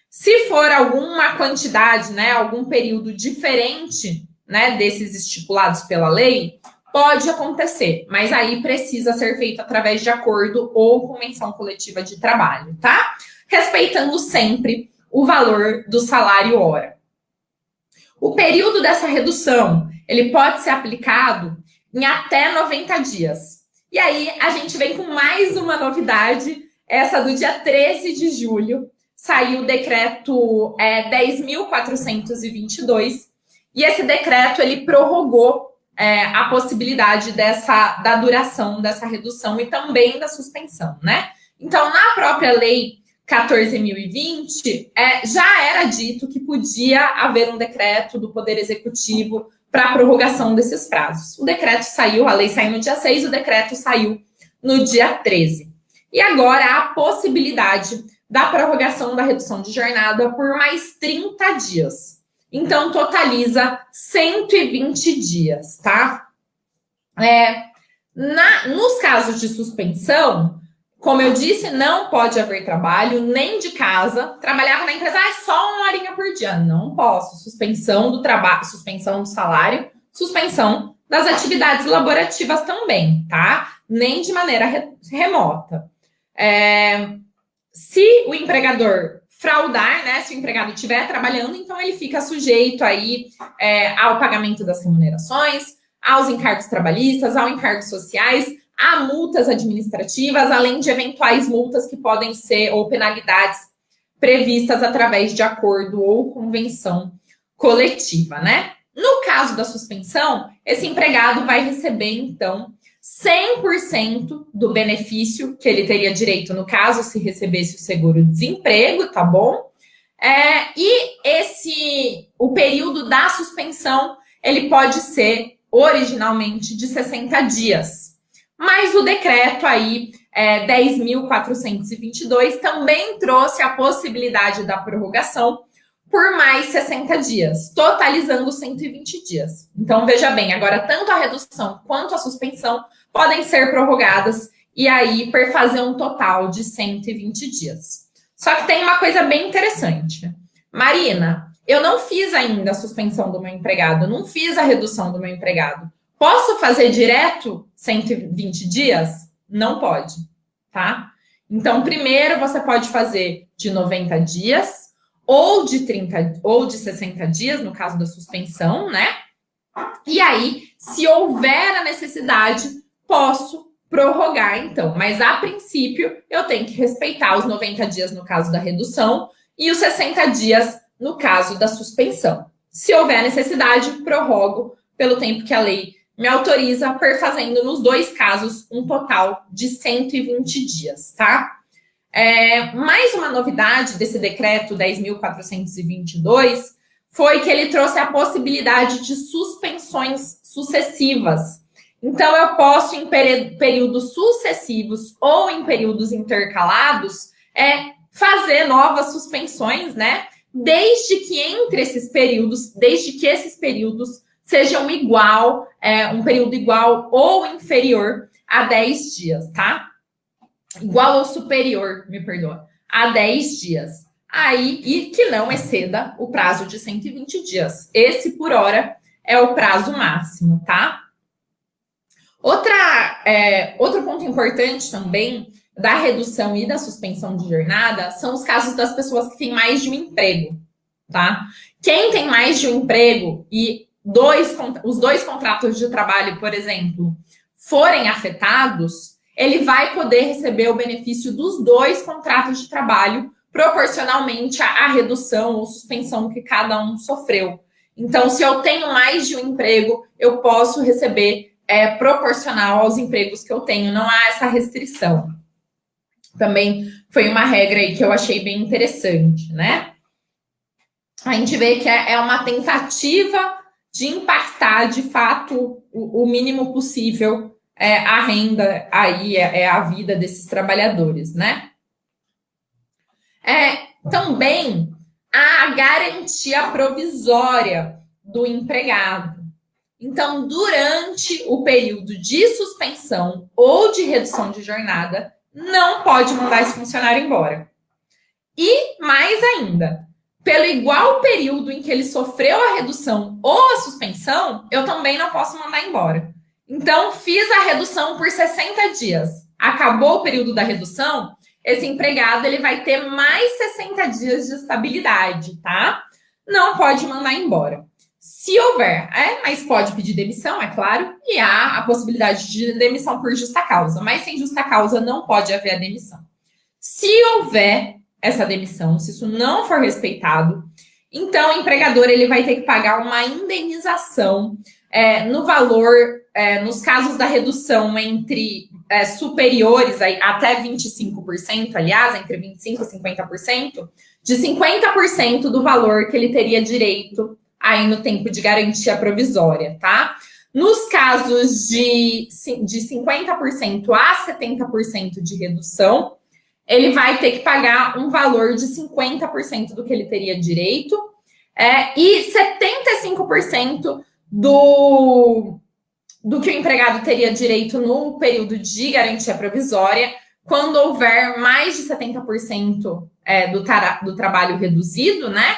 Se for alguma quantidade, né, algum período diferente, né, desses estipulados pela lei, pode acontecer, mas aí precisa ser feito através de acordo ou convenção coletiva de trabalho, tá? Respeitando sempre o valor do salário hora. O período dessa redução, ele pode ser aplicado em até 90 dias. E aí, a gente vem com mais uma novidade, essa do dia 13 de julho, saiu o decreto 10.422, e esse decreto, ele prorrogou a possibilidade da duração dessa redução e também da suspensão, né? Então, na própria lei 14.020, já era dito que podia haver um decreto do Poder Executivo para a prorrogação desses prazos. O decreto saiu, a lei saiu no dia 6, o decreto saiu no dia 13. E agora há a possibilidade da prorrogação da redução de jornada por mais 30 dias. Então, totaliza 120 dias, tá? Nos casos de suspensão, como eu disse, não pode haver trabalho nem de casa. Trabalhava na empresa, só uma horinha por dia. Não posso. Suspensão do trabalho, suspensão do salário, suspensão das atividades laborativas também, tá? Nem de maneira remota. Se o empregador fraudar, né? Se o empregado estiver trabalhando, então ele fica sujeito aí ao pagamento das remunerações, aos encargos trabalhistas, aos encargos sociais, a multas administrativas, além de eventuais multas que podem ser, ou penalidades previstas através de acordo ou convenção coletiva, né? No caso da suspensão, esse empregado vai receber, então, 100% do benefício que ele teria direito, no caso, se recebesse o seguro-desemprego, tá bom? O período da suspensão, ele pode ser, originalmente, de 60 dias. Mas o decreto aí, 10.422, também trouxe a possibilidade da prorrogação por mais 60 dias, totalizando 120 dias. Então, veja bem, agora tanto a redução quanto a suspensão podem ser prorrogadas e aí perfazer um total de 120 dias. Só que tem uma coisa bem interessante. Marina, eu não fiz ainda a suspensão do meu empregado, eu não fiz a redução do meu empregado. Posso fazer direto 120 dias? Não pode, tá? Então, primeiro você pode fazer de 90 dias, ou de 30 ou de 60 dias, no caso da suspensão, né? E aí, se houver a necessidade, posso prorrogar, então. Mas, a princípio, eu tenho que respeitar os 90 dias no caso da redução e os 60 dias no caso da suspensão. Se houver necessidade, prorrogo pelo tempo que a lei me autoriza, perfazendo nos dois casos um total de 120 dias, tá? Mais uma novidade desse decreto 10.422 foi que ele trouxe a possibilidade de suspensões sucessivas. Então, eu posso, em períodos sucessivos ou em períodos intercalados, fazer novas suspensões, né? Desde que esses períodos sejam um período igual ou inferior a 10 dias, tá? Igual ou superior, me perdoa, a 10 dias. Aí, e que não exceda o prazo de 120 dias. Esse, por hora, é o prazo máximo, tá? Outro ponto importante também da redução e da suspensão de jornada são os casos das pessoas que têm mais de um emprego, tá? Quem tem mais de um emprego e os dois contratos de trabalho, por exemplo, forem afetados, ele vai poder receber o benefício dos dois contratos de trabalho proporcionalmente à redução ou suspensão que cada um sofreu. Então, se eu tenho mais de um emprego, eu posso receber proporcional aos empregos que eu tenho. Não há essa restrição. Também foi uma regra aí que eu achei bem interessante, né? A gente vê que é uma tentativa de impactar, de fato, o mínimo possível a renda aí, a vida desses trabalhadores, né? Também a garantia provisória do empregado. Então, durante o período de suspensão ou de redução de jornada, não pode mandar esse funcionário embora. E, mais ainda, pelo igual período em que ele sofreu a redução ou a suspensão, eu também não posso mandar embora. Então, fiz a redução por 60 dias. Acabou o período da redução, esse empregado ele vai ter mais 60 dias de estabilidade, tá? Não pode mandar embora. Se houver, mas pode pedir demissão, é claro, e há a possibilidade de demissão por justa causa, mas sem justa causa não pode haver a demissão. Se houver essa demissão, se isso não for respeitado, então o empregador ele vai ter que pagar uma indenização no valor, nos casos da redução entre superiores até 25%, aliás, entre 25% e 50%, de 50% do valor que ele teria direito aí no tempo de garantia provisória, tá? Nos casos de 50% a 70% de redução, ele vai ter que pagar um valor de 50% do que ele teria direito e 75% do que o empregado teria direito no período de garantia provisória, quando houver mais de 70% do trabalho reduzido, né?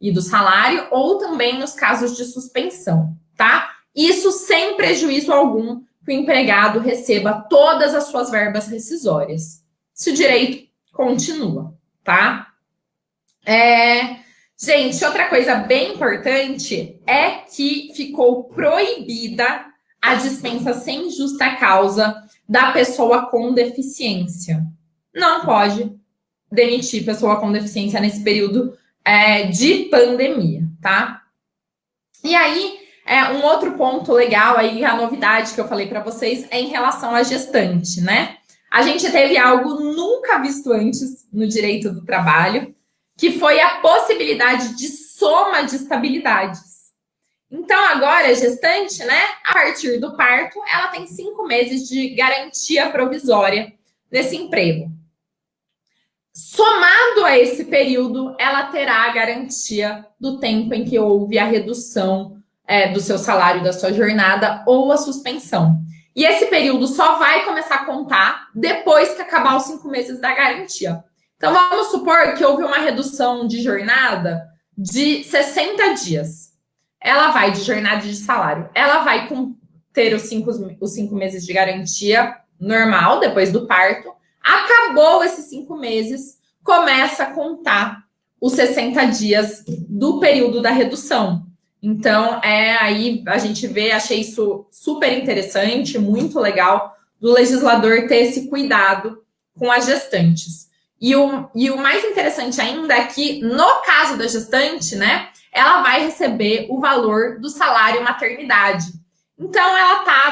E do salário, ou também nos casos de suspensão, tá? Isso sem prejuízo algum que o empregado receba todas as suas verbas rescisórias. Se o direito continua, tá? Gente, outra coisa bem importante é que ficou proibida a dispensa sem justa causa da pessoa com deficiência. Não pode demitir pessoa com deficiência nesse período de pandemia, tá? E aí, um outro ponto legal aí, a novidade que eu falei para vocês é em relação à gestante, né? A gente teve algo nunca visto antes no direito do trabalho, que foi a possibilidade de soma de estabilidades. Então, agora, a gestante, né, a partir do parto, ela tem 5 meses de garantia provisória nesse emprego. Somado a esse período, ela terá a garantia do tempo em que houve a redução do seu salário, da sua jornada ou a suspensão. E esse período só vai começar a contar depois que acabar os 5 meses da garantia. Então, vamos supor que houve uma redução de jornada de 60 dias. Ela vai de jornada de salário. Ela vai ter os 5 meses de garantia normal, depois do parto. Acabou esses 5 meses, começa a contar os 60 dias do período da redução. Então, aí a gente vê, achei isso super interessante, muito legal, do legislador ter esse cuidado com as gestantes. E o mais interessante ainda é que, no caso da gestante, né, ela vai receber o valor do salário maternidade. Então, ela tá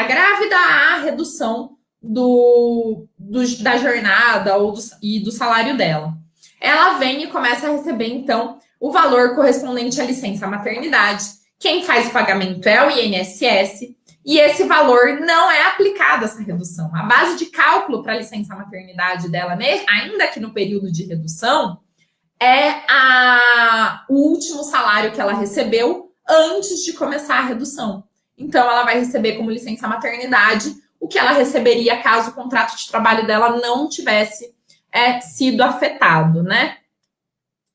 grávida, a redução da jornada e do salário dela. Ela vem e começa a receber, então, o valor correspondente à licença maternidade. Quem faz o pagamento é o INSS, e esse valor não é aplicado essa redução. A base de cálculo para a licença maternidade dela, ainda que no período de redução, é o último salário que ela recebeu antes de começar a redução. Então, ela vai receber como licença maternidade o que ela receberia caso o contrato de trabalho dela não tivesse sido afetado, né?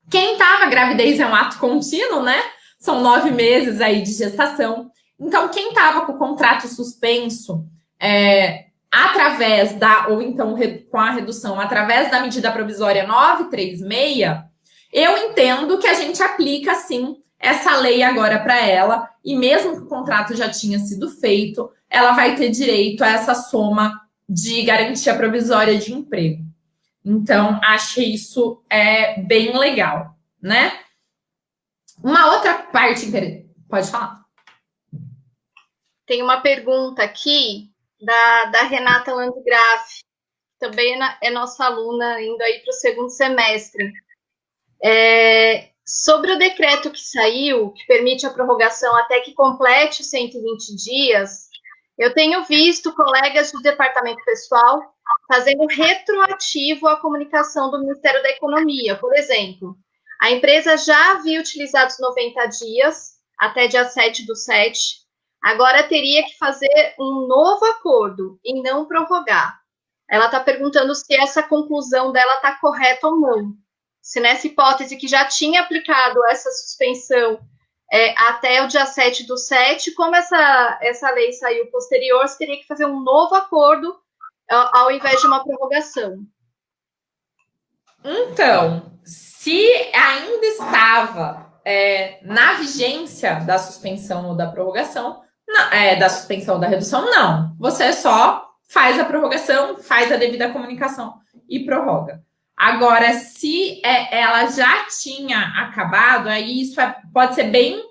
Quem estava, gravidez é um ato contínuo, né? São 9 meses aí de gestação. Então, quem estava com o contrato suspenso através ou então com a redução, através da medida provisória 936, eu entendo que a gente aplica, sim, essa lei agora para ela, e mesmo que o contrato já tinha sido feito, ela vai ter direito a essa soma de garantia provisória de emprego. Então, achei isso bem legal, né? Uma outra parte interessante. Pode falar. Tem uma pergunta aqui da Renata Landgraf, que também é nossa aluna, indo aí para o segundo semestre. Sobre o decreto que saiu, que permite a prorrogação até que complete 120 dias, eu tenho visto colegas do departamento pessoal fazendo retroativo a comunicação do Ministério da Economia. Por exemplo, a empresa já havia utilizado os 90 dias, até dia 7/7, agora teria que fazer um novo acordo e não prorrogar. Ela está perguntando se essa conclusão dela está correta ou não. Se nessa hipótese que já tinha aplicado essa suspensão até o dia 7/7, como essa lei saiu posterior, você teria que fazer um novo acordo ao invés de uma prorrogação. Então, se ainda estava na vigência da suspensão ou da prorrogação, da suspensão ou da redução, não. Você só faz a prorrogação, faz a devida comunicação e prorroga. Agora, se ela já tinha acabado, aí isso pode ser bem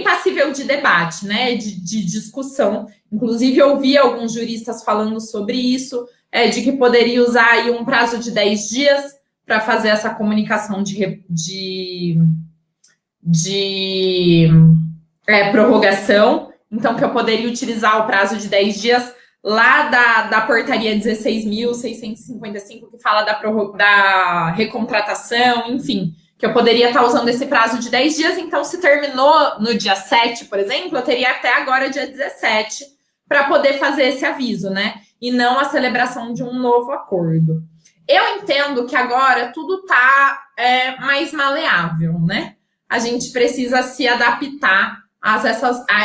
passível de debate, né? De discussão. Inclusive, eu ouvi alguns juristas falando sobre isso, de que poderia usar aí um prazo de 10 dias para fazer essa comunicação de prorrogação. Então, que eu poderia utilizar o prazo de 10 dias lá da portaria 16.655, que fala da recontratação, enfim, que eu poderia estar usando esse prazo de 10 dias. Então, se terminou no dia 7, por exemplo, eu teria até agora, dia 17, para poder fazer esse aviso, né? E não a celebração de um novo acordo. Eu entendo que agora tudo está mais maleável, né? A gente precisa se adaptar a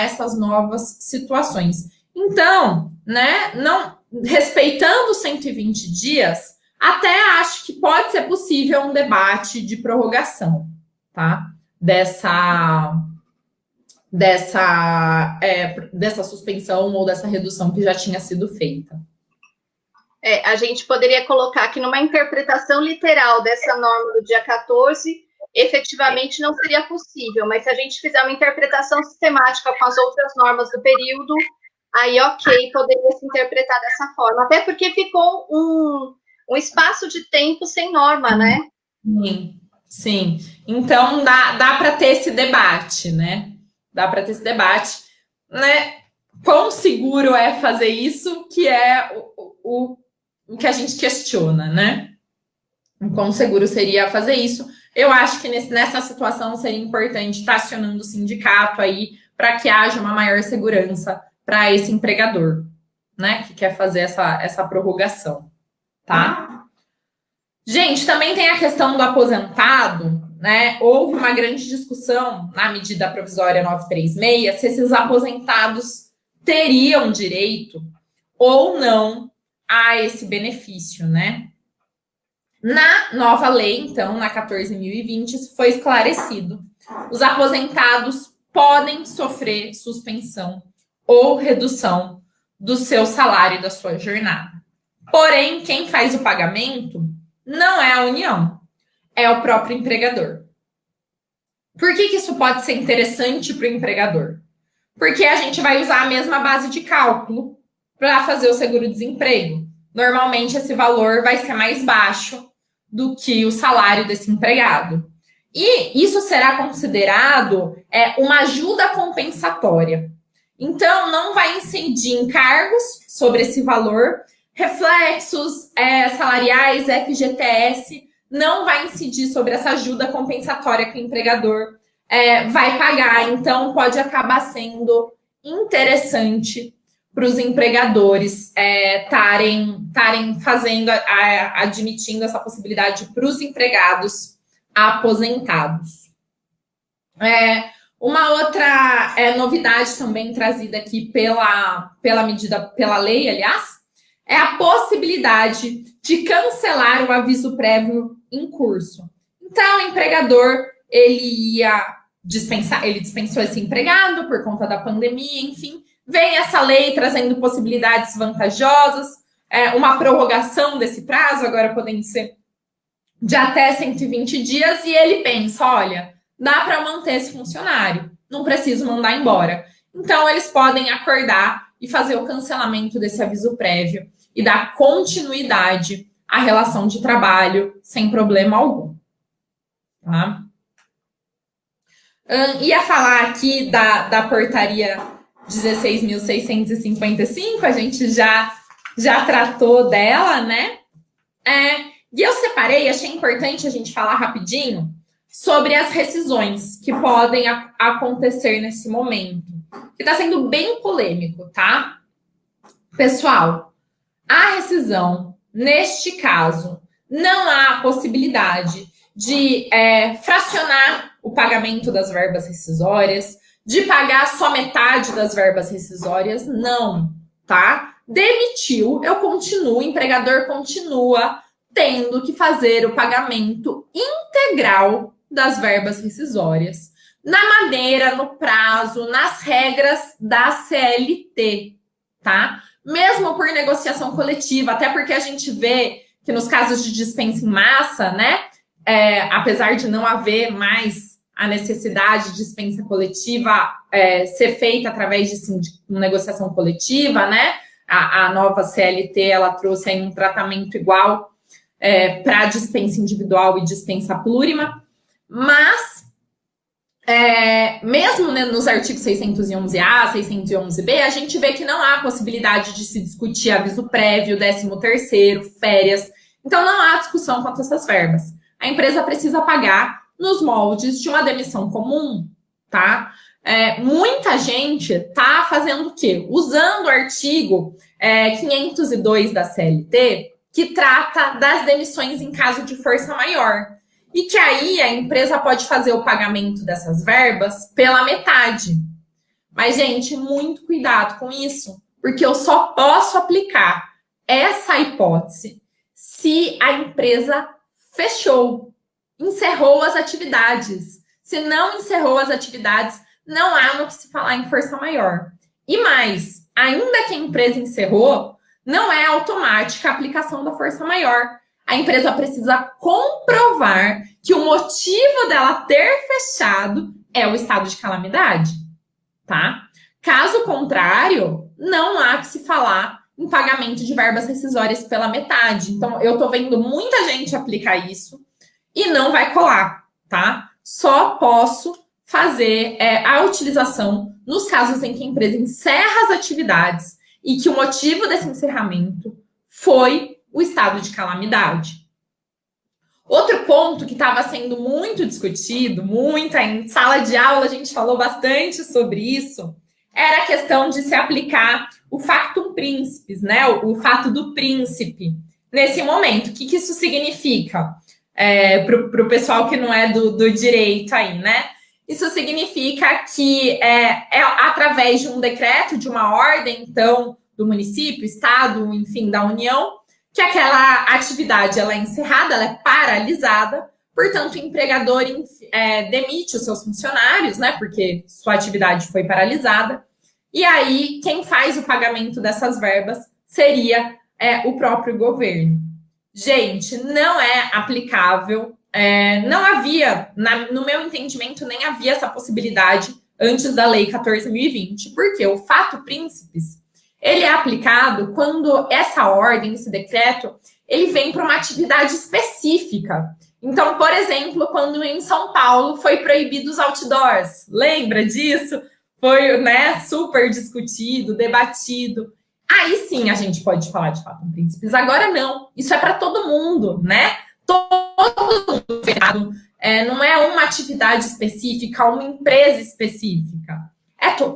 essas novas situações. Então, né, não respeitando 120 dias, até acho que pode ser possível um debate de prorrogação, tá? Dessa suspensão ou dessa redução que já tinha sido feita. A gente poderia colocar que numa interpretação literal dessa norma do dia 14, efetivamente não seria possível, mas se a gente fizer uma interpretação sistemática com as outras normas do período, aí ok, poderia se interpretar dessa forma, até porque ficou um espaço de tempo sem norma, né? Sim. Então dá para ter esse debate, né? Dá para ter esse debate, né? Quão seguro é fazer isso, que é o que a gente questiona, né? O quão seguro seria fazer isso. Eu acho que nessa situação seria importante estar acionando o sindicato aí para que haja uma maior segurança para esse empregador, né? Que quer fazer essa prorrogação, tá? Gente, também tem a questão do aposentado, né? Houve uma grande discussão na medida provisória 936 se esses aposentados teriam direito ou não a esse benefício, né? Na nova lei, então, na 14.020, isso foi esclarecido. Os aposentados podem sofrer suspensão ou redução do seu salário e da sua jornada. Porém, quem faz o pagamento não é a União, é o próprio empregador. Por que isso pode ser interessante para o empregador? Porque a gente vai usar a mesma base de cálculo para fazer o seguro-desemprego. Normalmente, esse valor vai ser mais baixo do que o salário desse empregado. E isso será considerado uma ajuda compensatória. Então, não vai incidir encargos sobre esse valor, reflexos salariais, FGTS, não vai incidir sobre essa ajuda compensatória que o empregador vai pagar. Então, pode acabar sendo interessante para os empregadores estarem fazendo, admitindo essa possibilidade para os empregados aposentados. Uma outra novidade também trazida aqui pela lei, aliás, é a possibilidade de cancelar o aviso prévio em curso. Então, o empregador, ele dispensou esse empregado por conta da pandemia, enfim, vem essa lei trazendo possibilidades vantajosas, uma prorrogação desse prazo, agora podendo ser de até 120 dias, e ele pensa, olha, dá para manter esse funcionário, não preciso mandar embora. Então, eles podem acordar e fazer o cancelamento desse aviso prévio e dar continuidade à relação de trabalho sem problema algum. Tá? Ia falar aqui da portaria 16.655, a gente já tratou dela, né? E eu separei, achei importante a gente falar rapidinho sobre as rescisões que podem acontecer nesse momento, que está sendo bem polêmico, tá? Pessoal, a rescisão, neste caso, não há possibilidade de fracionar o pagamento das verbas rescisórias, de pagar só metade das verbas rescisórias, não, tá? Demitiu, o empregador continua tendo que fazer o pagamento integral das verbas rescisórias, na maneira, no prazo, nas regras da CLT, tá? Mesmo por negociação coletiva, até porque a gente vê que nos casos de dispensa em massa, né, apesar de não haver mais a necessidade de dispensa coletiva ser feita através de negociação coletiva, né, a nova CLT, ela trouxe aí um tratamento igual para dispensa individual e dispensa plurima, mas mesmo, né, nos artigos 611A, 611B, a gente vê que não há possibilidade de se discutir aviso prévio, 13º, férias. Então, não há discussão quanto a essas verbas. A empresa precisa pagar nos moldes de uma demissão comum, tá? Muita gente tá fazendo o quê? Usando o artigo 502 da CLT, que trata das demissões em caso de força maior. E que aí a empresa pode fazer o pagamento dessas verbas pela metade. Mas, gente, muito cuidado com isso, porque eu só posso aplicar essa hipótese se a empresa fechou, encerrou as atividades. Se não encerrou as atividades, não há no que se falar em força maior. E mais, ainda que a empresa encerrou, não é automática a aplicação da força maior. A empresa precisa comprovar que o motivo dela ter fechado é o estado de calamidade, tá? Caso contrário, não há que se falar em pagamento de verbas rescisórias pela metade. Então, eu tô vendo muita gente aplicar isso e não vai colar, tá? Só posso fazer a utilização nos casos em que a empresa encerra as atividades e que o motivo desse encerramento foi o estado de calamidade. Outro ponto que estava sendo muito discutido, em sala de aula a gente falou bastante sobre isso, era a questão de se aplicar o factum principis, né? O fato do príncipe nesse momento. O que isso significa para o pessoal que não é do direito aí, né? Isso significa que é através de um decreto, de uma ordem, então, do município, estado, enfim, da União, que aquela atividade ela é encerrada, ela é paralisada, portanto, o empregador demite os seus funcionários, né? Porque sua atividade foi paralisada. E aí, quem faz o pagamento dessas verbas seria o próprio governo. Gente, não é aplicável. Não havia, no meu entendimento, nem havia essa possibilidade antes da Lei 14.020, porque o fato príncipes, ele é aplicado quando essa ordem, esse decreto, ele vem para uma atividade específica. Então, por exemplo, quando em São Paulo foi proibido os outdoors, lembra disso? Foi, né, super discutido, debatido. Aí sim a gente pode falar de fato príncipes. Agora não, isso é para todo mundo, né? Todo mundo ferrado. Não é uma atividade específica, uma empresa específica.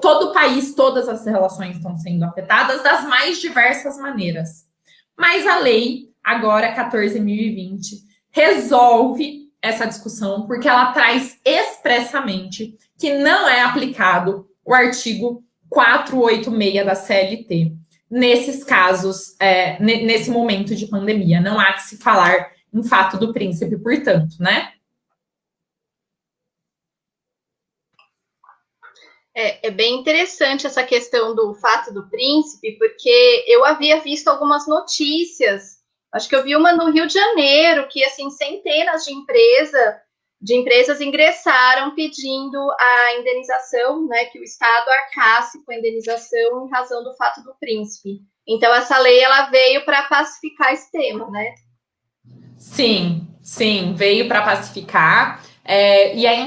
Todo o país, todas as relações estão sendo afetadas das mais diversas maneiras. Mas a lei, agora 14.020, resolve essa discussão porque ela traz expressamente que não é aplicado o artigo 486 da CLT. Nesses casos, nesse momento de pandemia, não há que se falar em fato do príncipe, portanto, né? É bem interessante essa questão do fato do príncipe, porque eu havia visto algumas notícias, acho que eu vi uma no Rio de Janeiro, que assim, centenas de empresas ingressaram pedindo a indenização, né, que o Estado arcasse com a indenização em razão do fato do príncipe. Então, essa lei ela veio para pacificar esse tema, né? Sim, veio para pacificar. E é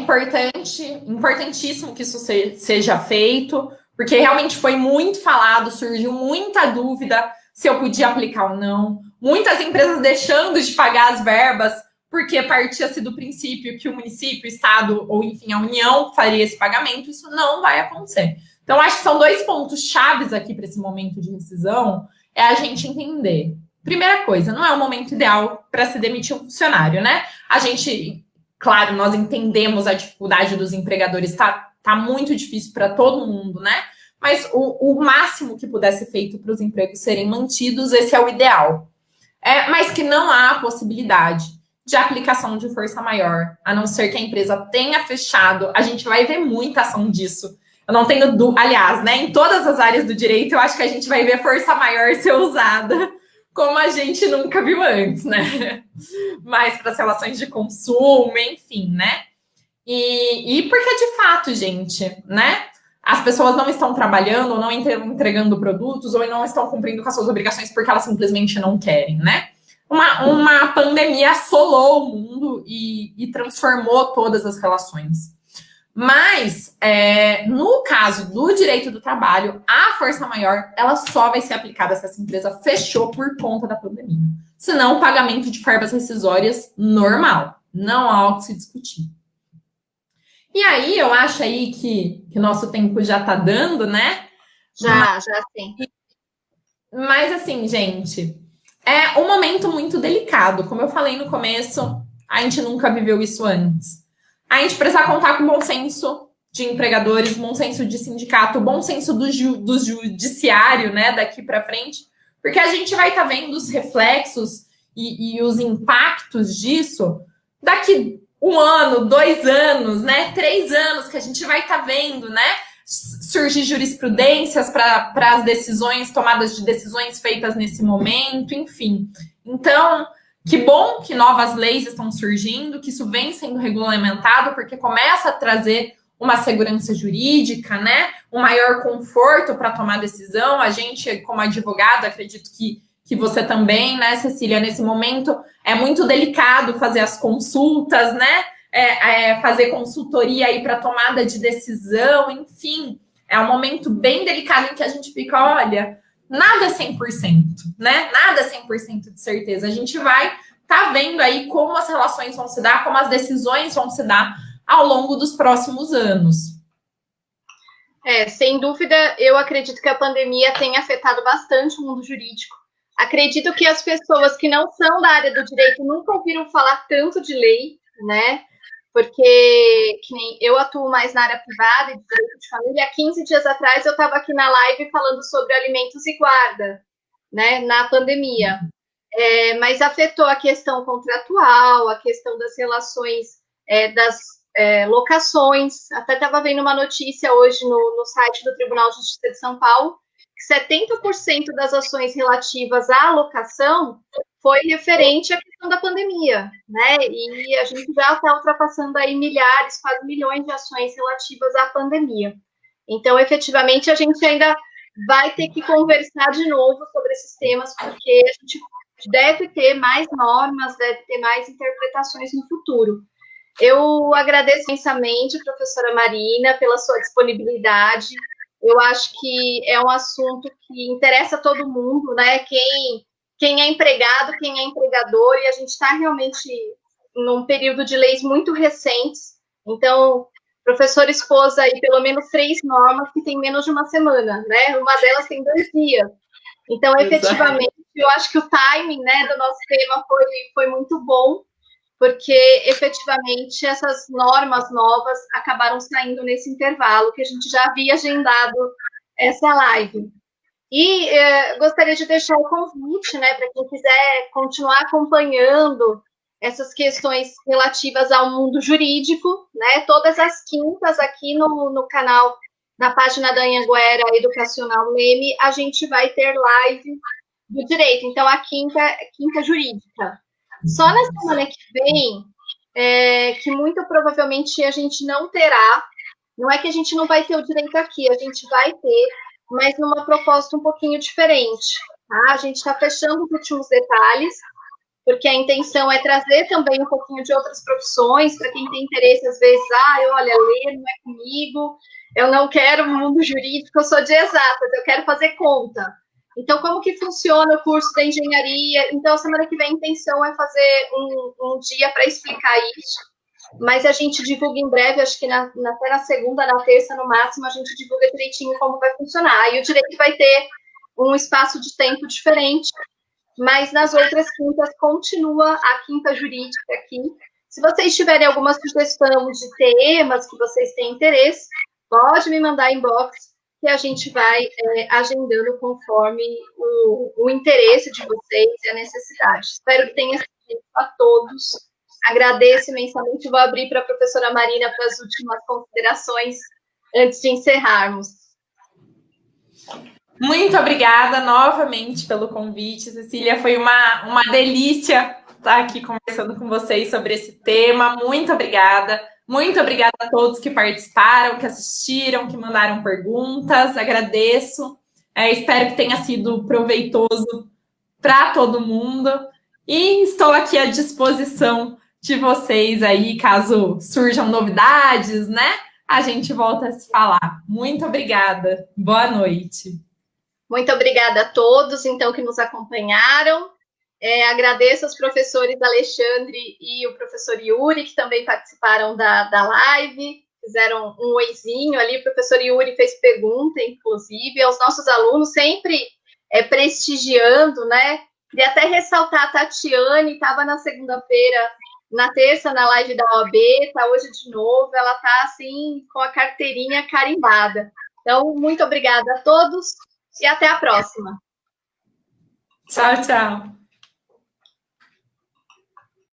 importantíssimo que isso seja feito, porque realmente foi muito falado, surgiu muita dúvida se eu podia aplicar ou não. Muitas empresas deixando de pagar as verbas, porque partia-se do princípio que o município, o estado, ou enfim, a União faria esse pagamento. Isso não vai acontecer. Então, acho que são 2 pontos chaves aqui para esse momento de rescisão, é a gente entender. Primeira coisa, não é o momento ideal para se demitir um funcionário, né? A gente... Claro, nós entendemos a dificuldade dos empregadores, tá muito difícil para todo mundo, né? Mas o máximo que puder ser feito para os empregos serem mantidos, esse é o ideal. Mas que não há possibilidade de aplicação de força maior, a não ser que a empresa tenha fechado. A gente vai ver muita ação disso. Eu não tenho dúvida, aliás, né? Em todas as áreas do direito, eu acho que a gente vai ver força maior ser usada como a gente nunca viu antes, né? Mais para as relações de consumo, enfim, né? E porque, de fato, gente, né? As pessoas não estão trabalhando, ou não entregando produtos, ou não estão cumprindo com as suas obrigações porque elas simplesmente não querem, né? Uma pandemia assolou o mundo e transformou todas as relações. Mas, no caso do direito do trabalho, a força maior, ela só vai ser aplicada se essa empresa fechou por conta da pandemia. Senão, o pagamento de verbas rescisórias normal. Não há o que se discutir. E aí, eu acho aí que nosso tempo já tá dando, né? Já sim. Mas, assim, gente, é um momento muito delicado. Como eu falei no começo, a gente nunca viveu isso antes. A gente precisa contar com bom senso de empregadores, bom senso de sindicato, bom senso do judiciário, né, daqui para frente, porque a gente vai estar vendo os reflexos e os impactos disso daqui 1 ano, 2 anos, né? 3 anos que a gente vai estar vendo, né? Surgir jurisprudências para as decisões, tomadas de decisões feitas nesse momento, enfim. Então, que bom que novas leis estão surgindo, que isso vem sendo regulamentado, porque começa a trazer uma segurança jurídica, né? Um maior conforto para tomar decisão. A gente, como advogado, acredito que você também, né, Cecília, nesse momento é muito delicado fazer as consultas, né? Fazer consultoria aí para tomada de decisão, enfim. É um momento bem delicado em que a gente fica, olha, nada é 100%, né? Nada é 100% de certeza. A gente vai vendo aí como as relações vão se dar, como as decisões vão se dar ao longo dos próximos anos. Sem dúvida, eu acredito que a pandemia tem afetado bastante o mundo jurídico. Acredito que as pessoas que não são da área do direito nunca ouviram falar tanto de lei, né? Porque que nem eu atuo mais na área privada e de direito de família. Há 15 dias atrás eu estava aqui na live falando sobre alimentos e guarda, né? Na pandemia. Mas afetou a questão contratual, a questão das relações das locações. Até estava vendo uma notícia hoje no site do Tribunal de Justiça de São Paulo, que 70% das ações relativas à locação foi referente à questão da pandemia, né? E a gente já está ultrapassando aí milhares, quase milhões de ações relativas à pandemia. Então, efetivamente, a gente ainda vai ter que conversar de novo sobre esses temas, porque a gente deve ter mais normas, deve ter mais interpretações no futuro. Eu agradeço imensamente, professora Marina, pela sua disponibilidade. Eu acho que é um assunto que interessa a todo mundo, né? Quem é empregado, quem é empregador, e a gente está realmente num período de leis muito recentes. Então, o professor expôs aí pelo menos 3 normas que tem menos de uma semana, né? Uma delas tem 2 dias. Então, efetivamente, eu acho que o timing, né, do nosso tema foi muito bom, porque efetivamente essas normas novas acabaram saindo nesse intervalo que a gente já havia agendado essa live. E gostaria de deixar o convite, né, para quem quiser continuar acompanhando essas questões relativas ao mundo jurídico, né, todas as quintas aqui no canal, na página da Anhanguera Educacional Leme, a gente vai ter live do direito. Então, a quinta jurídica. Só na semana que vem, que muito provavelmente a gente não terá, não é que a gente não vai ter o direito aqui, a gente vai ter, mas numa proposta um pouquinho diferente. Tá? A gente está fechando os últimos detalhes, porque a intenção é trazer também um pouquinho de outras profissões, para quem tem interesse, às vezes, olha, ler não é comigo, eu não quero o mundo jurídico, eu sou de exatas, eu quero fazer conta. Então, como que funciona o curso da engenharia? Então, semana que vem a intenção é fazer um dia para explicar isso, mas a gente divulga em breve, acho que até na segunda, na terça, no máximo, a gente divulga direitinho como vai funcionar. E o direito vai ter um espaço de tempo diferente, mas nas outras quintas continua a quinta jurídica aqui. Se vocês tiverem alguma sugestão de temas que vocês têm interesse, pode me mandar inbox, que a gente vai agendando conforme o interesse de vocês e a necessidade. Espero que tenha sido a todos. Agradeço imensamente. Vou abrir para a professora Marina para as últimas considerações antes de encerrarmos. Muito obrigada novamente pelo convite, Cecília. Foi uma delícia estar aqui conversando com vocês sobre esse tema. Muito obrigada. Muito obrigada a todos que participaram, que assistiram, que mandaram perguntas. Agradeço. Espero que tenha sido proveitoso para todo mundo. E estou aqui à disposição de vocês aí, caso surjam novidades, né? A gente volta a se falar. Muito obrigada. Boa noite. Muito obrigada a todos, então, que nos acompanharam. Agradeço aos professores Alexandre e o professor Yuri, que também participaram da live, fizeram um oizinho ali. O professor Yuri fez pergunta, inclusive, aos nossos alunos, sempre prestigiando, né? Queria até ressaltar a Tatiane, estava na segunda-feira, na terça, na live da OAB, está hoje de novo, ela está, assim, com a carteirinha carimbada. Então, muito obrigada a todos e até a próxima. Tchau, tchau.